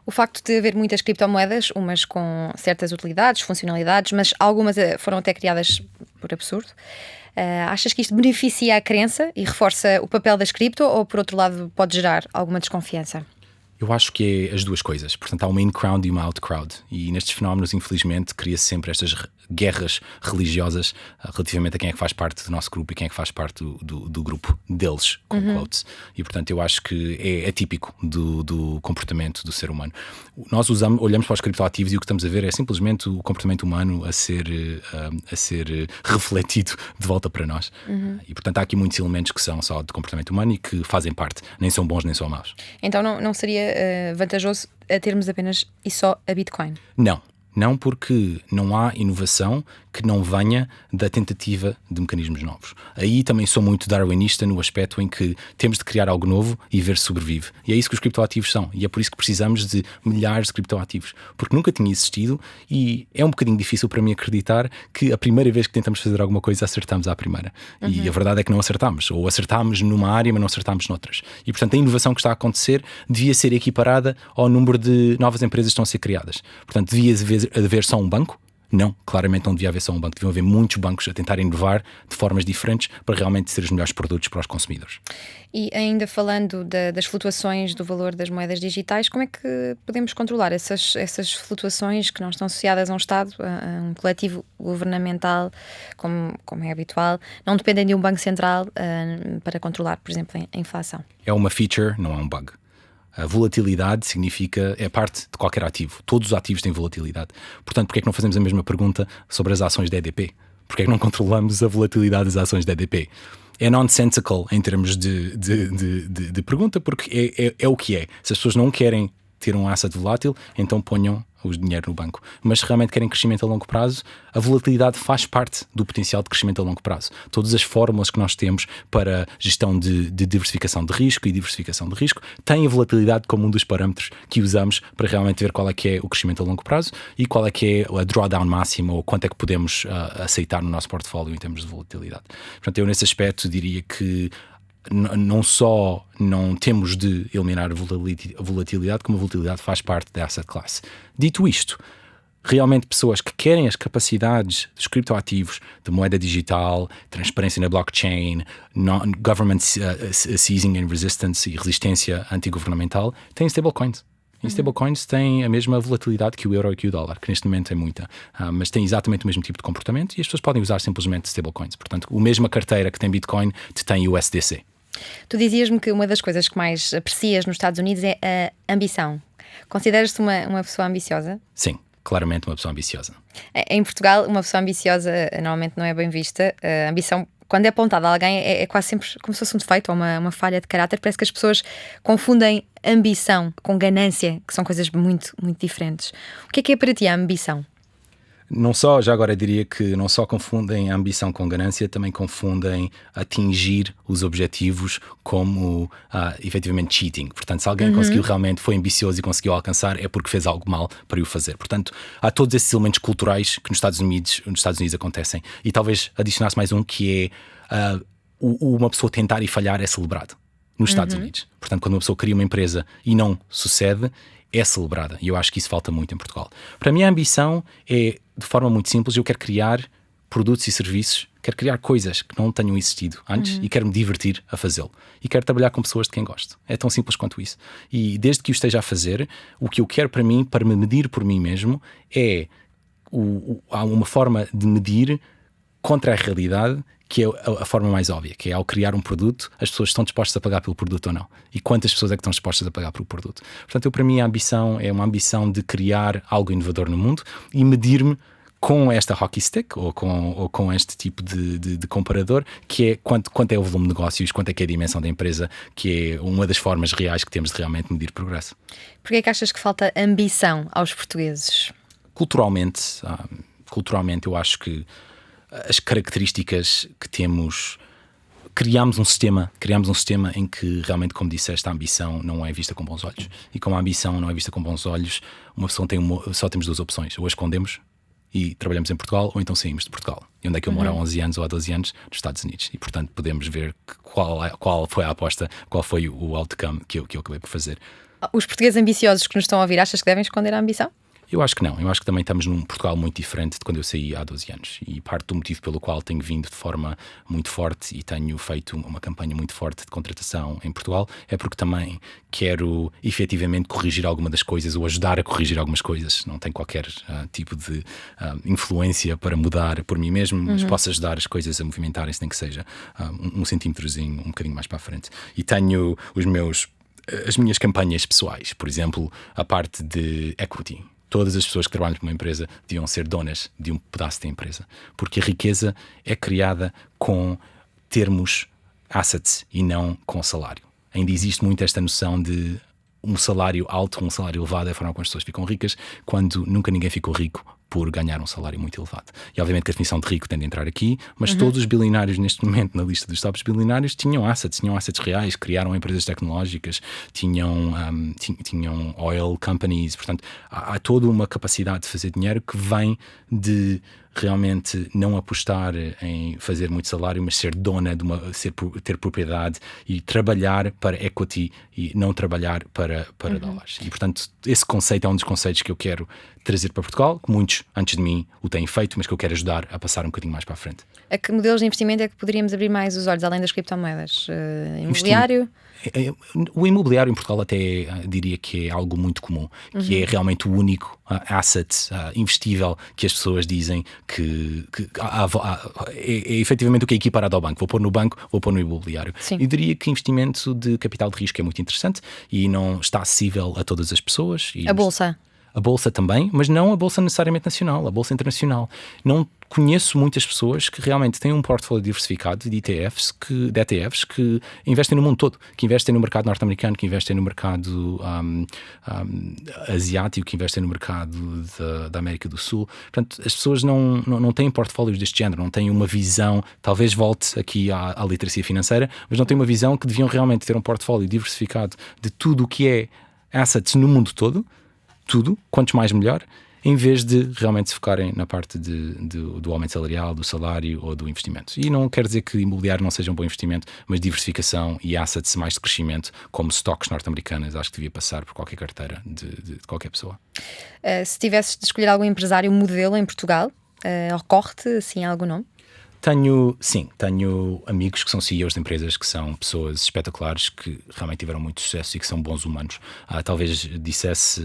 O facto de haver muitas criptomoedas, umas com certas utilidades, funcionalidades, mas algumas foram até criadas por absurdo, achas que isto beneficia a crença e reforça o papel das cripto, ou, por outro lado, pode gerar alguma desconfiança? Eu acho que é as duas coisas. Portanto, há uma in-crowd e uma out-crowd. E nestes fenómenos, infelizmente, cria-se sempre estas guerras religiosas relativamente a quem é que faz parte do nosso grupo e quem é que faz parte do grupo deles, com quotes. E, portanto, eu acho que é típico do comportamento do ser humano. Nós olhamos para os criptoativos e o que estamos a ver é simplesmente o comportamento humano a ser refletido de volta para nós. E, portanto, há aqui muitos elementos que são só de comportamento humano e que fazem parte. Nem são bons nem são maus. Então não seria vantajoso a termos apenas e só a Bitcoin? Não, porque não há inovação que não venha da tentativa de mecanismos novos. Aí também sou muito darwinista no aspecto em que temos de criar algo novo e ver se sobrevive. E é isso que os criptoativos são. E é por isso que precisamos de milhares de criptoativos. Porque nunca tinha existido, e é um bocadinho difícil para mim acreditar que a primeira vez que tentamos fazer alguma coisa acertamos à primeira. E a verdade é que não acertamos. Ou acertámos numa área, mas não acertámos noutras. E, portanto, a inovação que está a acontecer devia ser equiparada ao número de novas empresas que estão a ser criadas. Portanto, devia haver só um banco Não, claramente não devia haver só um banco, deviam haver muitos bancos a tentar inovar de formas diferentes para realmente ser os melhores produtos para os consumidores. E ainda falando das flutuações do valor das moedas digitais, como é que podemos controlar essas flutuações que não estão associadas a um Estado, a um coletivo governamental, como é habitual, não dependem de um banco central para controlar, por exemplo, a inflação? É uma feature, não é um bug. A volatilidade é parte de qualquer ativo. Todos os ativos têm volatilidade. Portanto, porque é que não fazemos a mesma pergunta sobre as ações da EDP? Porque é que não controlamos a volatilidade das ações da EDP? É nonsensical em termos de pergunta, porque é o que é. Se as pessoas não querem ter um asset volátil, então ponham o dinheiro no banco. Mas se realmente querem crescimento a longo prazo, a volatilidade faz parte do potencial de crescimento a longo prazo. Todas as fórmulas que nós temos para gestão de diversificação de risco e diversificação de risco têm a volatilidade como um dos parâmetros que usamos para realmente ver qual é que é o crescimento a longo prazo e qual é que é a drawdown máxima ou quanto é que podemos aceitar no nosso portfólio em termos de volatilidade. Portanto, eu nesse aspecto diria que não só não temos de eliminar a volatilidade, como a volatilidade faz parte da asset class. Dito isto, realmente pessoas que querem as capacidades dos criptoativos, de moeda digital, transparência na blockchain, government seizing and resistance e resistência antigovernamental, têm stablecoins. E stablecoins têm a mesma volatilidade que o euro e que o dólar, que neste momento é muita, mas têm exatamente o mesmo tipo de comportamento e as pessoas podem usar simplesmente stablecoins. Portanto, a mesma carteira que tem Bitcoin tem USDC. Tu dizias-me que uma das coisas que mais aprecias nos Estados Unidos é a ambição. Consideras-te uma pessoa ambiciosa? Sim, claramente uma pessoa ambiciosa. Em Portugal, uma pessoa ambiciosa normalmente não é bem vista. A ambição, quando é apontada a alguém, é quase sempre como se fosse um defeito ou uma falha de caráter. Parece que as pessoas confundem ambição com ganância, que são coisas muito, muito diferentes. O que é para ti a ambição? Já agora diria que não só confundem a ambição com ganância, também confundem atingir os objetivos como efetivamente cheating. Portanto, se alguém conseguiu realmente, foi ambicioso e conseguiu alcançar, é porque fez algo mal para o fazer. Portanto, há todos esses elementos culturais que nos Estados Unidos acontecem. E talvez adicionasse mais um, que é uma pessoa tentar e falhar é celebrado nos Estados Unidos. Portanto, quando uma pessoa cria uma empresa e não sucede, é celebrada. E eu acho que isso falta muito em Portugal. Para mim, a ambição é, de forma muito simples, eu quero criar produtos e serviços, quero criar coisas que não tenham existido antes e quero me divertir a fazê-lo. E quero trabalhar com pessoas de quem gosto. É tão simples quanto isso. E desde que o esteja a fazer, o que eu quero para mim, para me medir por mim mesmo, há uma forma de medir contra a realidade, que é a forma mais óbvia, que é ao criar um produto, as pessoas estão dispostas a pagar pelo produto ou não. E quantas pessoas é que estão dispostas a pagar pelo produto. Portanto, para mim a ambição é uma ambição de criar algo inovador no mundo e medir-me com esta hockey stick ou com este tipo de comparador, que é quanto é o volume de negócios, quanto é que é a dimensão da empresa, que é uma das formas reais que temos de realmente medir progresso. Porquê é que achas que falta ambição aos portugueses? Culturalmente eu acho que as características que temos, criámos um sistema em que realmente, como disseste, a ambição não é vista com bons olhos. E como a ambição não é vista com bons olhos, uma pessoa só temos duas opções: ou a escondemos e trabalhamos em Portugal, ou então saímos de Portugal. E onde é que eu moro há 11 anos ou há 12 anos? Nos Estados Unidos. E portanto podemos ver qual foi a aposta, qual foi o outcome que eu acabei por fazer. Os portugueses ambiciosos que nos estão a ouvir, achas que devem esconder a ambição? Eu acho que não. Eu acho que também estamos num Portugal muito diferente de quando eu saí há 12 anos. E parte do motivo pelo qual tenho vindo de forma muito forte e tenho feito uma campanha muito forte de contratação em Portugal é porque também quero efetivamente corrigir alguma das coisas ou ajudar a corrigir algumas coisas. Não tenho qualquer tipo de influência para mudar por mim mesmo, mas posso ajudar as coisas a movimentarem-se, nem que seja um centímetrozinho um bocadinho mais para a frente. E tenho as minhas campanhas pessoais, por exemplo, a parte de equity. Todas as pessoas que trabalham para uma empresa deviam ser donas de um pedaço da empresa. Porque a riqueza é criada com termos assets e não com salário. Ainda existe muito esta noção de um salário alto, um salário elevado, é a forma como as pessoas ficam ricas, quando nunca ninguém ficou rico por ganhar um salário muito elevado. E obviamente que a definição de rico tem de entrar aqui, mas todos os bilionários neste momento na lista dos tops bilionários tinham assets reais, criaram empresas tecnológicas, tinham oil companies, portanto há toda uma capacidade de fazer dinheiro que vem de realmente não apostar em fazer muito salário, mas ser dona de ter propriedade e trabalhar para equity e não trabalhar para dólares. E portanto esse conceito é um dos conceitos que eu quero trazer para Portugal, que muitos antes de mim o têm feito, mas que eu quero ajudar a passar um bocadinho mais para a frente. A que modelos de investimento é que poderíamos abrir mais os olhos, além das criptomoedas? Imobiliário? O imobiliário em Portugal até diria que é algo muito comum, que é realmente o único asset investível que as pessoas dizem que é efetivamente o que é equiparado ao banco. Vou pôr no banco, vou pôr no imobiliário. Sim. Eu diria que investimento de capital de risco é muito interessante e não está acessível a todas as pessoas. A bolsa? A bolsa também, mas não a bolsa necessariamente nacional, a bolsa internacional. Não conheço muitas pessoas que realmente têm um portfólio diversificado de ETFs que investem no mundo todo, que investem no mercado norte-americano, que investem no mercado asiático, que investem no mercado da América do Sul. Portanto, as pessoas não têm portfólios deste género, não têm uma visão, talvez volte aqui à literacia financeira, mas não têm uma visão que deviam realmente ter um portfólio diversificado de tudo o que é assets no mundo todo, tudo, quantos mais melhor, em vez de realmente se focarem na parte do aumento salarial, do salário ou do investimento. E não quer dizer que imobiliário não seja um bom investimento, mas diversificação e assets mais de crescimento, como stocks norte-americanas, acho que devia passar por qualquer carteira de qualquer pessoa. Se tivesses de escolher algum empresário modelo em Portugal, ocorre-te assim algum nome? Tenho amigos que são CEOs de empresas que são pessoas espetaculares, que realmente tiveram muito sucesso e que são bons humanos. Talvez dissesse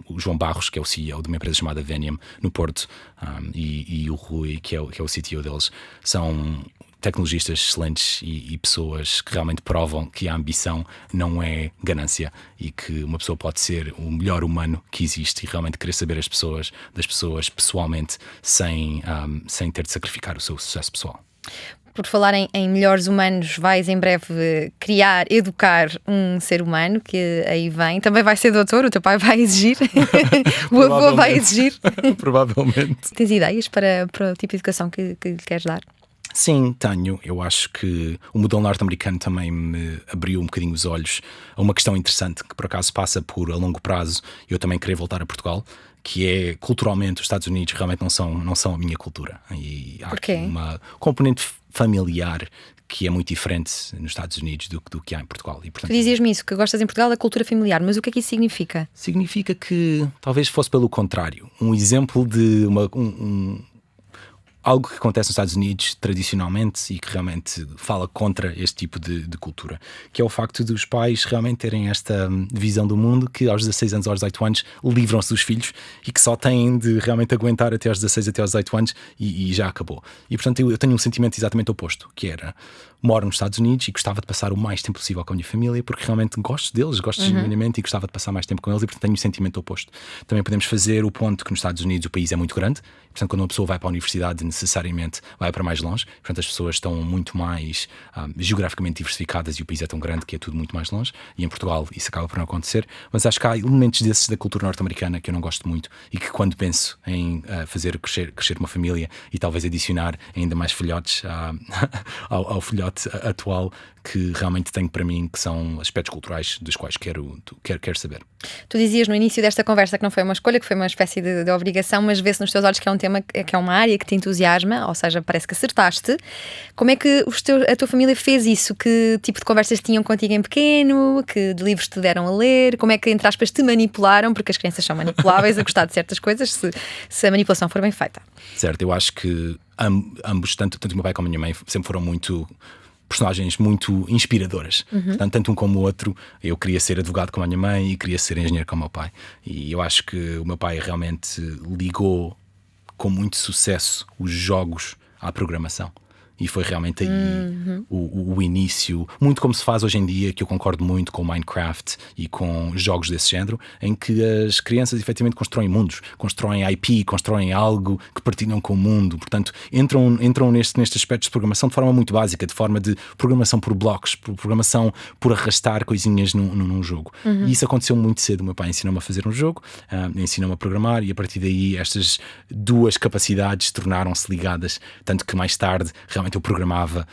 o João Barros, que é o CEO de uma empresa chamada Veniam, no Porto, e o Rui, que é o CTO deles. São tecnologistas excelentes e pessoas que realmente provam que a ambição não é ganância e que uma pessoa pode ser o melhor humano que existe e realmente querer saber das pessoas pessoalmente sem ter de sacrificar o seu sucesso pessoal. Por falar em melhores humanos, vais em breve educar um ser humano que aí vem. Também vai ser doutor, o teu pai vai exigir, o avô vai exigir. Provavelmente. Tens ideias para o tipo de educação que lhe queres dar? Sim, tenho. Eu acho que o modelo norte-americano também me abriu um bocadinho os olhos a uma questão interessante que por acaso passa por, a longo prazo, eu também querer voltar a Portugal, que é, culturalmente, os Estados Unidos realmente não são a minha cultura. E há aqui uma componente familiar que é muito diferente nos Estados Unidos do que há em Portugal. E, portanto, tu dizias-me isso, que gostas em Portugal da cultura familiar, mas o que é que isso significa? Significa que talvez fosse pelo contrário. Um exemplo de algo que acontece nos Estados Unidos tradicionalmente e que realmente fala contra este tipo de cultura, que é o facto dos pais realmente terem esta visão do mundo que aos 16 anos, aos 18 anos livram-se dos filhos e que só têm de realmente aguentar até aos 16, até aos 18 anos e já acabou. E portanto eu tenho um sentimento exatamente oposto, que era: moro nos Estados Unidos e gostava de passar o mais tempo possível com a minha família, porque realmente gosto deles, gosto genuinamente e gostava de passar mais tempo com eles, e portanto tenho um sentimento oposto. Também podemos fazer o ponto que nos Estados Unidos o país é muito grande, portanto quando uma pessoa vai para a universidade necessariamente vai para mais longe, portanto as pessoas estão muito mais geograficamente diversificadas e o país é tão grande que é tudo muito mais longe, e em Portugal isso acaba por não acontecer, mas acho que há elementos desses da cultura norte-americana que eu não gosto muito e que quando penso em fazer crescer uma família e talvez adicionar ainda mais filhotes ao filhote atual, que realmente tenho para mim que são aspectos culturais dos quais quero saber. Tu dizias no início desta conversa que não foi uma escolha, que foi uma espécie de obrigação, mas vê-se nos teus olhos que é um tema, que é uma área que te entusiasma, ou seja, parece que acertaste. Como é que a tua família fez isso? Que tipo de conversas tinham contigo em pequeno? Que de livros te deram a ler? Como é que, entre aspas, te manipularam? Porque as crianças são manipuláveis a gostar de certas coisas se a manipulação for bem feita. Certo, eu acho que ambos, tanto o meu pai como a minha mãe, sempre foram personagens muito inspiradoras. Portanto, tanto um como o outro, eu queria ser advogado como a minha mãe e queria ser engenheiro como o meu pai. E eu acho que o meu pai realmente ligou com muito sucesso os jogos à programação. E foi realmente aí o início, muito como se faz hoje em dia, que eu concordo muito com o Minecraft e com jogos desse género, em que as crianças efetivamente constroem mundos, constroem IP, constroem algo que partilham com o mundo. Portanto, entram nestes aspectos de programação de forma muito básica, de forma de programação por blocos, programação por arrastar coisinhas num jogo. E isso aconteceu muito cedo. O meu pai ensinou-me a fazer um jogo, ensinou-me a programar, e a partir daí estas duas capacidades tornaram-se ligadas, tanto que mais tarde realmente realmente eu programava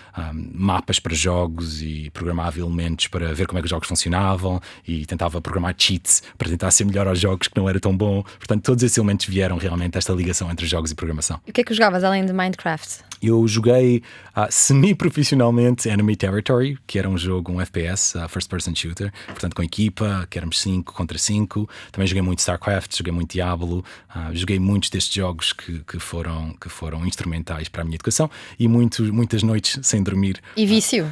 mapas para jogos e programava elementos para ver como é que os jogos funcionavam e tentava programar cheats para tentar ser melhor aos jogos, que não era tão bom. Portanto, todos esses elementos vieram realmente esta ligação entre jogos e programação. E o que é que jogavas além de Minecraft? Eu joguei semi-profissionalmente Enemy Territory, que era um jogo, um FPS, First Person Shooter, portanto com equipa, que éramos 5 contra 5. Também joguei muito StarCraft, joguei muito Diablo, joguei muitos destes jogos que foram instrumentais para a minha educação e muitas noites sem dormir. E vício?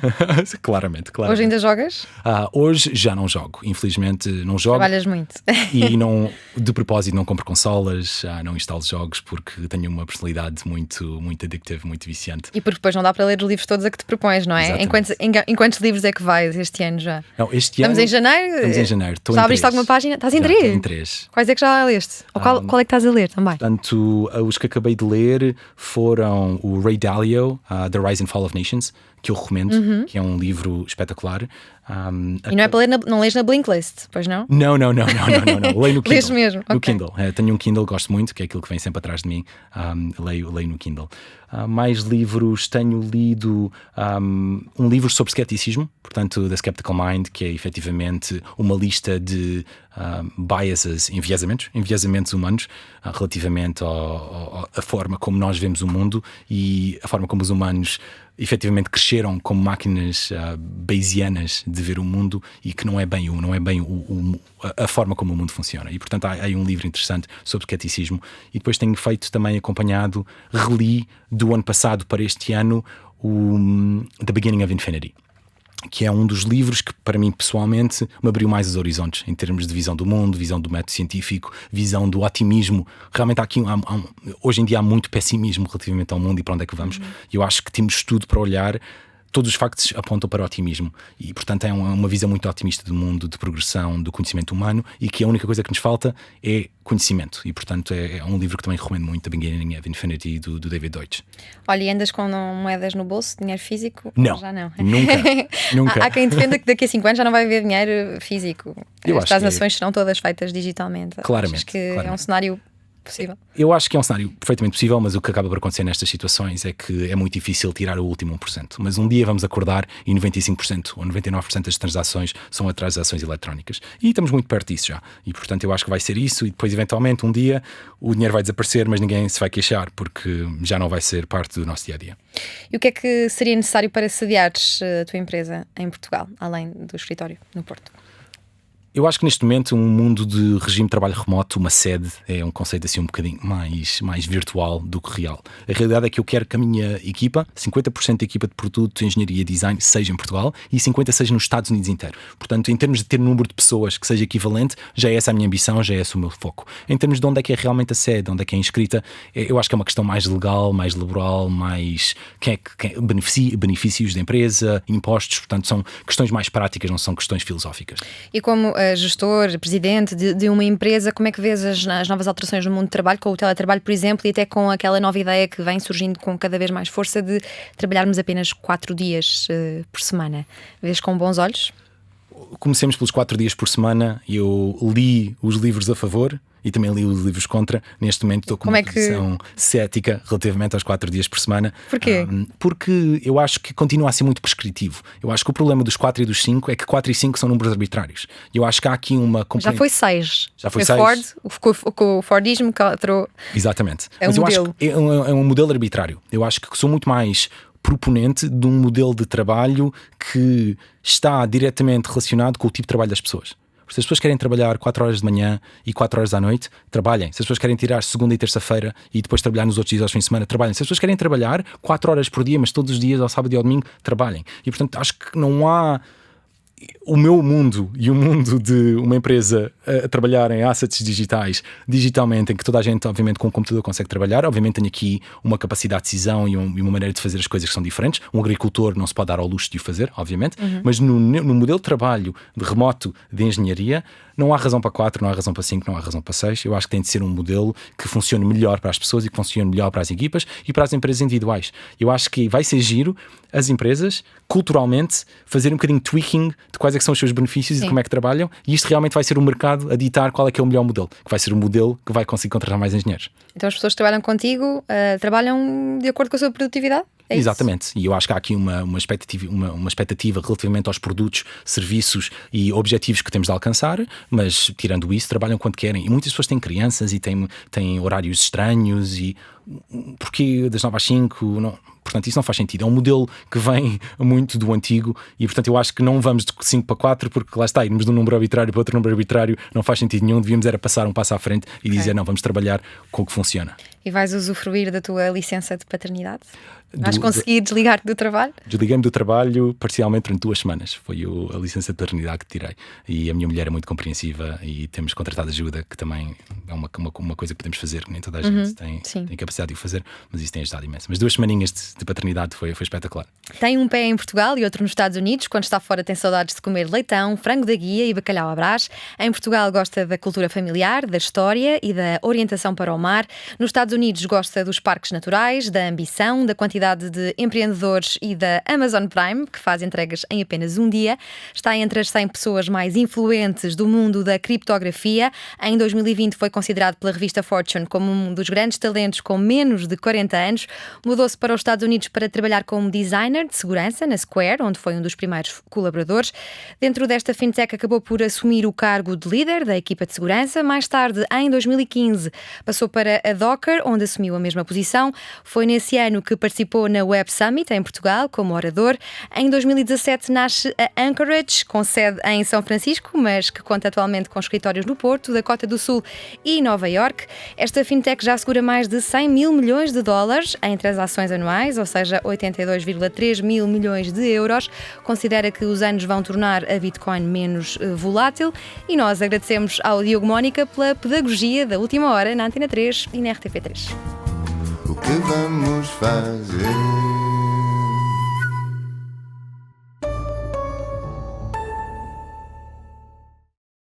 Claramente. Hoje ainda jogas? Hoje já não jogo, infelizmente não jogo. Trabalhas muito. E não, de propósito não compro consolas, não instalo jogos porque tenho uma personalidade muito addictive, muito viciante. E porque depois não dá para ler os livros todos a que te propões, não é? Em quantos livros é que vais este ano já? Não, Estamos em janeiro? Estamos em janeiro. Já abriste alguma página? Estás em 3? Em 3. Quais é que já leste? Ou qual é que estás a ler também? Portanto, os que acabei de ler foram o Ray Dalio, The Rise and Fall of Nations, que eu recomendo, que é um livro espetacular. E não é para ler, não lês na Blinklist, pois não? Não. Leio no Kindle. Lês mesmo? No Okay. Kindle. Tenho um Kindle, gosto muito, que é aquilo que vem sempre atrás de mim. Leio no Kindle. Mais livros, tenho lido um livro sobre skepticismo, portanto, The Skeptical Mind, que é efetivamente uma lista de biases, enviesamentos humanos, relativamente à forma como nós vemos o mundo e a forma como os humanos efetivamente cresceram como máquinas bayesianas de ver o mundo e que não é bem a forma como o mundo funciona. E portanto há um livro interessante sobre skepticismo. E depois tenho reli do ano passado para este ano o The Beginning of Infinity, que é um dos livros que, para mim, pessoalmente, me abriu mais os horizontes em termos de visão do mundo, visão do método científico, visão do otimismo. Realmente hoje em dia há muito pessimismo relativamente ao mundo e para onde é que vamos. E eu acho que temos tudo para olhar. Todos os factos apontam para o otimismo e, portanto, é uma visão muito otimista do mundo, de progressão, do conhecimento humano e que a única coisa que nos falta é conhecimimento. E, portanto, é um livro que também recomendo muito, The Beginning of Infinity, do David Deutsch. Olha, e andas com moedas no bolso, dinheiro físico? Não, já não. Nunca. Há quem defenda que daqui a 5 anos já não vai haver dinheiro físico. As transações serão todas feitas digitalmente. Claramente. Acho que é um cenário possível? Eu acho que é um cenário perfeitamente possível, mas o que acaba por acontecer nestas situações é que é muito difícil tirar o último 1%. Mas um dia vamos acordar e 95% ou 99% das transações são transações eletrónicas. E estamos muito perto disso já. E portanto eu acho que vai ser isso e depois eventualmente um dia o dinheiro vai desaparecer, mas ninguém se vai queixar porque já não vai ser parte do nosso dia-a-dia. E o que é que seria necessário para sediares a tua empresa em Portugal, além do escritório no Porto? Eu acho que neste momento um mundo de regime de trabalho remoto, uma sede, é um conceito assim um bocadinho mais virtual do que real. A realidade é que eu quero que a minha equipa, 50% da equipa de produto, engenharia e design, seja em Portugal e 50% seja nos Estados Unidos inteiro. Portanto, em termos de ter número de pessoas que seja equivalente, já é essa a minha ambição, já é esse o meu foco. Em termos de onde é que é realmente a sede, onde é que é inscrita, eu acho que é uma questão mais legal, mais laboral, mais benefícios da empresa, impostos, portanto são questões mais práticas, não são questões filosóficas. E como gestor, presidente de uma empresa, como é que vês as novas alterações no mundo do trabalho, com o teletrabalho, por exemplo, e até com aquela nova ideia que vem surgindo com cada vez mais força de trabalharmos apenas 4 dias por semana? Vês com bons olhos? Comecemos pelos 4 dias por semana. Eu li os livros a favor e também li os livros contra. Neste momento estou com uma posição cética relativamente aos 4 dias por semana. Porquê? Porque eu acho que continua a ser muito prescritivo. Eu acho que o problema dos 4 e dos 5 é que 4 e 5 são números arbitrários. Eu acho que há aqui uma componente... Já foi 6. Já foi 6. O Fordismo que entrou. Exatamente. É um Mas eu modelo. acho que é um modelo arbitrário. Eu acho que sou muito mais proponente de um modelo de trabalho que está diretamente relacionado com o tipo de trabalho das pessoas. Se as pessoas querem trabalhar 4 horas de manhã e 4 horas à noite, trabalhem. Se as pessoas querem tirar segunda e terça-feira e depois trabalhar nos outros dias aos fins de semana, trabalhem. Se as pessoas querem trabalhar 4 horas por dia, mas todos os dias, ao sábado e ao domingo, trabalhem. E portanto acho que não há... O meu mundo e o mundo de uma empresa a trabalhar em assets digitais, digitalmente, em que toda a gente, obviamente, com o computador consegue trabalhar. Obviamente tem aqui uma capacidade de decisão e uma maneira de fazer as coisas que são diferentes. Um agricultor não se pode dar ao luxo de o fazer, obviamente, mas no modelo de trabalho de remoto de engenharia, não há razão para 4, não há razão para 5, não há razão para 6. Eu acho que tem de ser um modelo que funcione melhor para as pessoas e que funcione melhor para as equipas e para as empresas individuais. Eu acho que vai ser giro as empresas, culturalmente, fazer um bocadinho de tweaking de quais é que são os seus benefícios e de como é que trabalham, e isto realmente vai ser o mercado a ditar qual é que é o melhor modelo, que vai ser o modelo que vai conseguir contratar mais engenheiros. Então as pessoas que trabalham contigo trabalham de acordo com a sua produtividade? É isso? Exatamente, e eu acho que há aqui uma expectativa relativamente aos produtos, serviços e objetivos que temos de alcançar, mas tirando isso, trabalham quando querem. E muitas pessoas têm crianças e têm horários estranhos e porquê das 9 às 5? Não, portanto, isso não faz sentido. É um modelo que vem muito do antigo e, portanto, eu acho que não vamos de 5 para 4 porque lá está, irmos de um número arbitrário para outro número arbitrário não faz sentido nenhum. Devíamos era passar um passo à frente e dizer, não, vamos trabalhar com o que funciona. E vais usufruir da tua licença de paternidade? Vais conseguir desligar-te do trabalho? Desliguei-me do trabalho parcialmente durante 2 semanas. Foi a licença de paternidade que tirei. E a minha mulher é muito compreensiva e temos contratado ajuda, que também é uma coisa que podemos fazer, que nem toda a gente tem capacidade de o fazer, mas isso tem ajudado imenso. Mas 2 semaninhas de paternidade foi espetacular. Tem um pé em Portugal e outro nos Estados Unidos. Quando está fora tem saudades de comer leitão, frango da guia e bacalhau à Brás. Em Portugal gosta da cultura familiar, da história e da orientação para o mar. Nos Estados Unidos gosta dos parques naturais, da ambição, da quantidade de empreendedores e da Amazon Prime, que faz entregas em apenas um dia. Está entre as 100 pessoas mais influentes do mundo da criptografia. Em 2020 foi considerado pela revista Fortune como um dos grandes talentos com menos de 40 anos. Mudou-se para os Estados Unidos para trabalhar como designer de segurança na Square, onde foi um dos primeiros colaboradores. Dentro desta fintech acabou por assumir o cargo de líder da equipa de segurança. Mais tarde, em 2015, passou para a Docker, onde assumiu a mesma posição. Foi nesse ano que participou na Web Summit, em Portugal, como orador. Em 2017 nasce a Anchorage, com sede em São Francisco, mas que conta atualmente com escritórios no Porto, Dakota do Sul e Nova Iorque. Esta fintech já assegura mais de 100 mil milhões de dólares em transações anuais, ou seja, 82,3 mil milhões de euros. Considera que os anos vão tornar a Bitcoin menos volátil e nós agradecemos ao Diogo Mónica pela pedagogia da última hora na Antena 3 e na RTP3. O que vamos fazer?